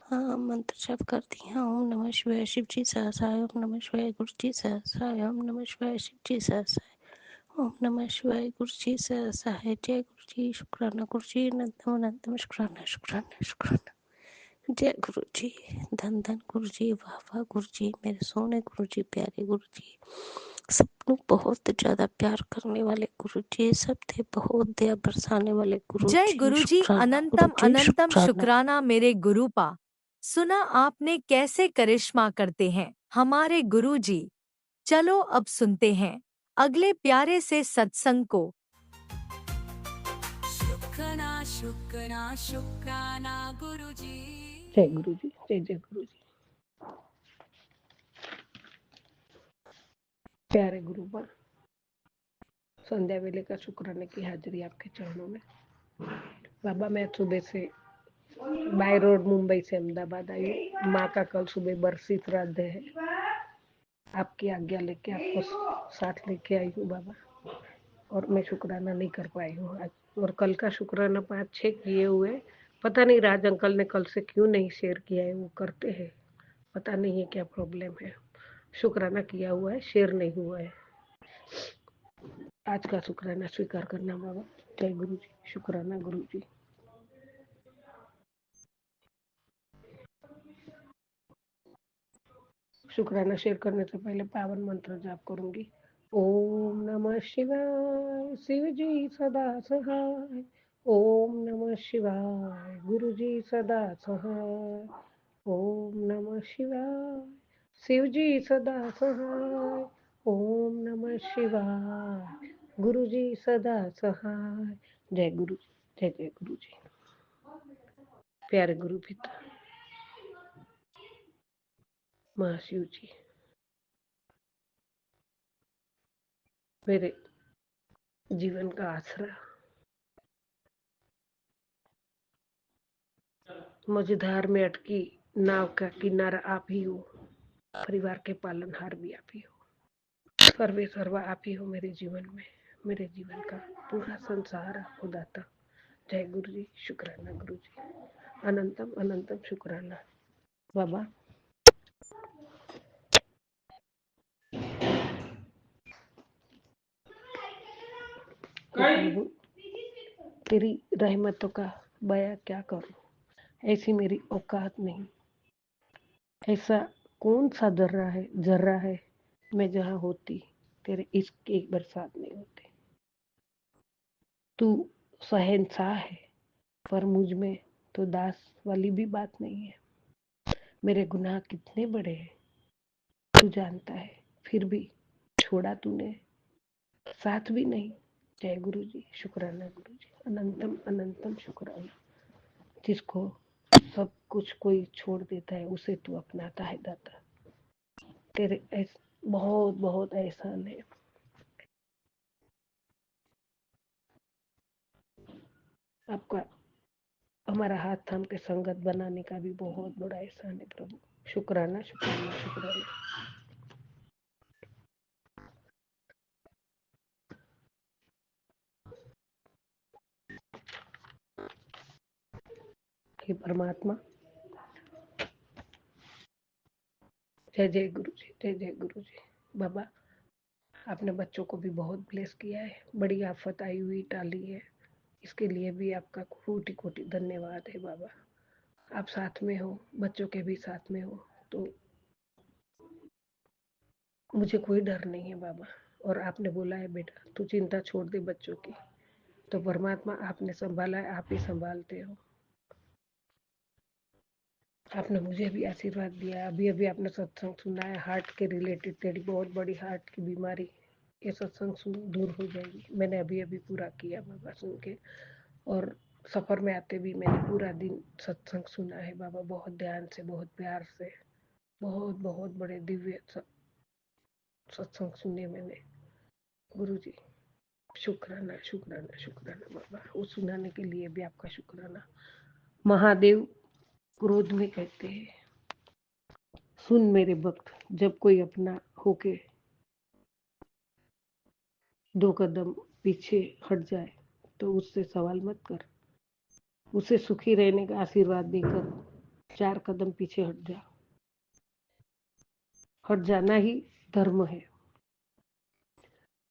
हाँ मंत्र जप करती हूँ। ओम नमः शिवाय, शिव जी सहसाय। ओम नमः शिवाय, गुरु जी सहसाय। ओम नमः शिवाय, शिव जी सहसाय। ओम नमः शिवाय, गुरु जी सहसाय। जय गुरु जी, शुक्राना गुरु जी, अनंतम अनंतम शुक्राना शुक्राना शुक्राना। जय गुरु जी, धन धन गुरु जी, वाह वाह गुरु जी, मेरे सोने गुरु जी, प्यारे गुरु जी, सबको बहुत ज्यादा प्यार करने वाले गुरु जी, सब थे बहुत दया बरसाने वाले गुरु जय जी। गुरु जी, शुक्राना गुरु अनंतम जी, अनंतम शुक्राना। शुक्राना मेरे गुरुपा। सुना आपने कैसे करिश्मा करते हैं हमारे गुरु जी। चलो अब सुनते हैं अगले प्यारे से सत्संग को। शुक्राना शुक्राना शुक्राना गुरुजी। जय गुरु जी, जय जय गुरु जी। प्यारे गुरुवर, संध्या वेले का शुक्राने की हाजिरी आपके चरणों में। बाबा मैं सुबह से बाय रोड मुंबई से अहमदाबाद आई हूँ। माँ का कल सुबह बरसी श्राद्ध है, आपकी आज्ञा लेके आपको साथ लेके आई हूँ बाबा। और मैं शुक्राना नहीं कर पाई हूँ आज, और कल का शुक्राना 5-6 किए हुए। पता नहीं राज अंकल ने कल से क्यों नहीं शेयर किया है, वो करते हैं, पता नहीं है क्या प्रॉब्लम है। शुक्राना किया हुआ है, शेयर नहीं हुआ है। आज का शुक्राना स्वीकार करना बाबा। जय गुरु जी, शुक्राना गुरु जी। शुक्राना शेयर करने से पहले पावन मंत्र जाप करूंगी। ओम नमः शिवाय, शिव जी सदा सहाय। ओम नमः शिवाय, गुरु जी सदा सहाय। ओम नमः शिवाय, शिव जी सदा सहाय। ओम नमः शिवाय, गुरु जी सदा सहाय। जय गुरु जी, जय जय गुरु जी। प्यारे गुरु पिता महाशिव जी, मेरे जीवन का आसरा, मझधार में अटकी नाव का किनारा आप ही हो, परिवार के पालनहार भी आप ही हो, सर्वे सर्वा आप ही हो मेरे जीवन में। मेरे जीवन का पूरा संसार आपको दाता। जय गुरु जी, शुक्राना गुरु जी, अनंतम अनंतम शुक्राना बाबा। प्रभु तेरी रहमतों का बयां क्या करूं, ऐसी मेरी औकात नहीं। ऐसा कौन सा जर्रा है मैं जहाँ होती तेरे इश्क एक बरसात नहीं होती। तू शहंशाह है पर मुझ में तो दास वाली भी बात नहीं है। मेरे गुनाह कितने बड़े हैं तू जानता है, फिर भी छोड़ा तूने साथ भी नहीं। जय गुरु जी, शुक्राना गुरु जी, अनंतम अनंतम शुक्राना। जिसको सब कुछ कोई छोड़ देता है उसे तू अपनाता है दाता। तेरे बहुत बहुत एहसान है। आपका हमारा हाथ थाम के संगत बनाने का भी बहुत बड़ा एहसान है प्रभु। शुक्राना शुक्राना शुक्राना। हे परमात्मा, जय जय गुरु जी, जय जय गुरु जी। बाबा आपने बच्चों को भी बहुत ब्लेस किया है, बड़ी आफत आई हुई टाली है, इसके लिए भी आपका कोटि कोटि धन्यवाद है बाबा। आप साथ में हो, बच्चों के भी साथ में हो, तो मुझे कोई डर नहीं है बाबा। और आपने बोला है बेटा तू चिंता छोड़ दे बच्चों की, तो परमात्मा आपने संभाला है, आप ही संभालते हो। आपने मुझे भी आशीर्वाद दिया। अभी अभी आपने सत्संग सुना है हार्ट के रिलेटेड, तेरी बहुत बड़ी हार्ट की बीमारी, ये सत्संग सुन दूर हो जाएगी। मैंने अभी अभी पूरा किया बाबा सुन के, और सफर में आते भी मैंने पूरा दिन सत्संग सुना है बाबा, बहुत ध्यान से, बहुत प्यार से, बहुत बहुत बड़े दिव्य सत्संग सुने मैंने। गुरु जी शुक्राना शुक्राना शुक्राना बाबा, वो सुनाने के लिए भी आपका शुक्राना। महादेव क्रोध में कहते हैं, सुन मेरे भक्त, जब कोई अपना होके 2 कदम पीछे हट जाए तो उससे सवाल मत कर, उसे सुखी रहने का आशीर्वाद देकर 4 कदम पीछे हट जा। हट जाना ही धर्म है।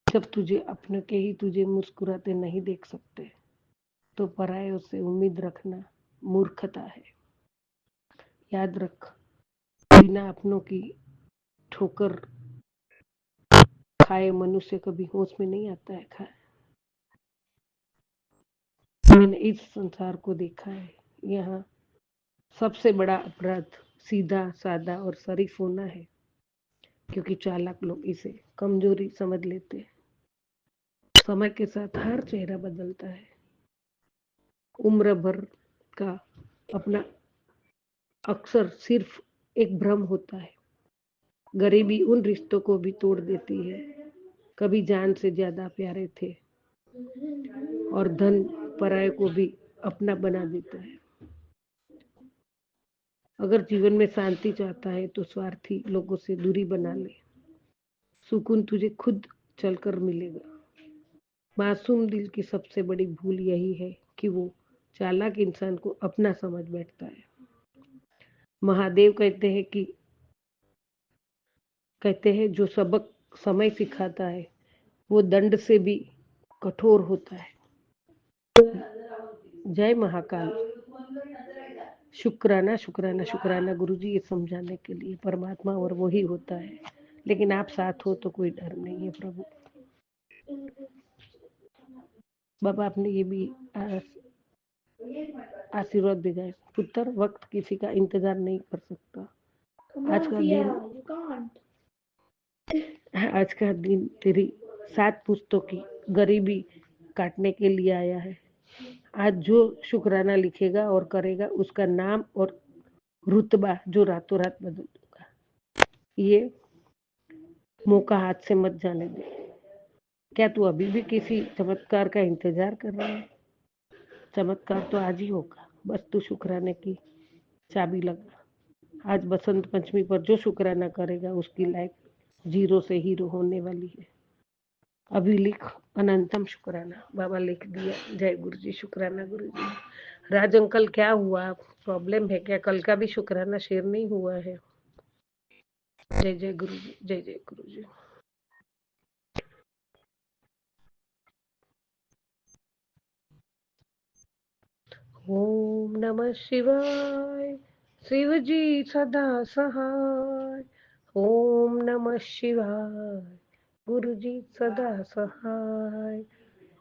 जब तुझे अपने के ही तुझे मुस्कुराते नहीं देख सकते तो परायों से उम्मीद रखना मूर्खता है। याद रख, बिना अपनों की ठोकर खाए मनुष्य कभी होश में नहीं आता है। मैंने इस संसार को देखा है, यहाँ सबसे बड़ा अपराध सीधा साधा और शरीफ होना है, क्योंकि चालाक लोग इसे कमजोरी समझ लेते हैं। समय के साथ हर चेहरा बदलता है। उम्र भर का अपना अक्सर सिर्फ एक भ्रम होता है। गरीबी उन रिश्तों को भी तोड़ देती है कभी जान से ज्यादा प्यारे थे, और धन पराये को भी अपना बना देता है। अगर जीवन में शांति चाहता है तो स्वार्थी लोगों से दूरी बना ले। सुकून तुझे खुद चलकर मिलेगा। मासूम दिल की सबसे बड़ी भूल यही है कि वो चालाक इंसान को अपना समझ बैठता है। महादेव कहते हैं जो सबक समय सिखाता है वो दंड से भी कठोर होता है। जय महाकाल। शुक्राना शुक्राना शुक्राना गुरु जी, ये समझाने के लिए परमात्मा और वही होता है, लेकिन आप साथ हो तो कोई डर नहीं है प्रभु। बाबा आपने ये भी आशीर्वाद भेजा है, पुत्र वक्त किसी का इंतजार नहीं कर सकता। आज का दिन तेरी 7 पुस्तों की गरीबी काटने के लिए आया है। आज जो शुक्राना लिखेगा और करेगा उसका नाम और रुतबा जो रातों रात बदल दूंगा। ये मौका हाथ से मत जाने दे। क्या तू अभी भी किसी चमत्कार का इंतजार कर रहा है? चमत्कार तो आज ही होगा, बस तू शुक्राने की चाबी लगा। आज बसंत पंचमी पर जो शुक्राना करेगा उसकी लाइफ 0 से हीरो होने वाली है। अभी लिख अनंतम शुक्राना। बाबा लिख दिया। जय गुरु जी, शुक्राना गुरु जी। राज अंकल क्या हुआ, प्रॉब्लम है क्या? कल का भी शुक्राना शेयर नहीं हुआ है। जय जय गुरु जी, जय जय गुरु जी। ओम नमः शिवाय, शिव जी सदा सहाय। ओम नमः शिवाय, गुरु जी सदा सहाय।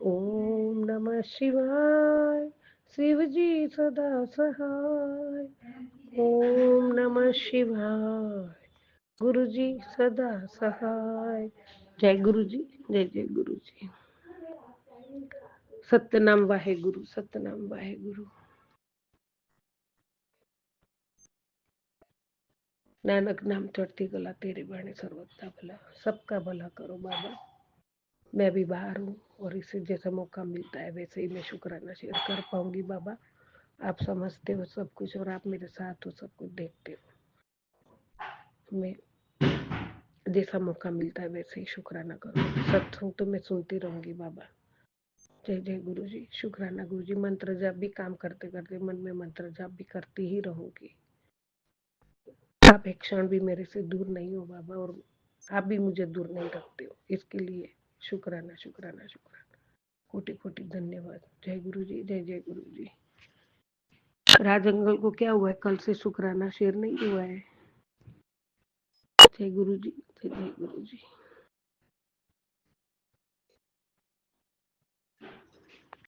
ओम नमः शिवाय, शिव जी सदा सहाय। ओम नमः शिवाय, गुरु जी सदा सहाय। जय गुरु जी, जय जय गुरु जी। सतनाम वाहे गुरु, सतनाम वाहे गुरु। नानक नाम चढ़ती कला तेरे बाणे सर्वथा भला। सबका भला करो बाबा। मैं भी बाहर हूँ और इसे जैसा मौका मिलता है वैसे ही मैं शुक्राना शेयर कर पाऊंगी बाबा। आप समझते हो सब कुछ और आप मेरे साथ हो, सब कुछ देखते हो। मैं जैसा मौका मिलता है वैसे ही शुक्राना करो। सत्संग तो मैं सुनती रहूंगी बाबा। जय जय गुरु जी, शुक्राना गुरु जी। मंत्र जाप भी काम करते करते मन में मंत्र जाप भी करती ही रहूंगी। आप एक क्षण भी मेरे से दूर नहीं हो बाबा और आप भी मुझे दूर नहीं रखते हो। इसके लिए शुक्राना शुक्राना शुक्राना, कोटि कोटि धन्यवाद। जय गुरु जी, जय जय गुरु जी। राज अंकल को क्या हुआ है? कल से शुक्राना शेयर नहीं हुआ है। जय गुरु जी, जय जय गुरु जी।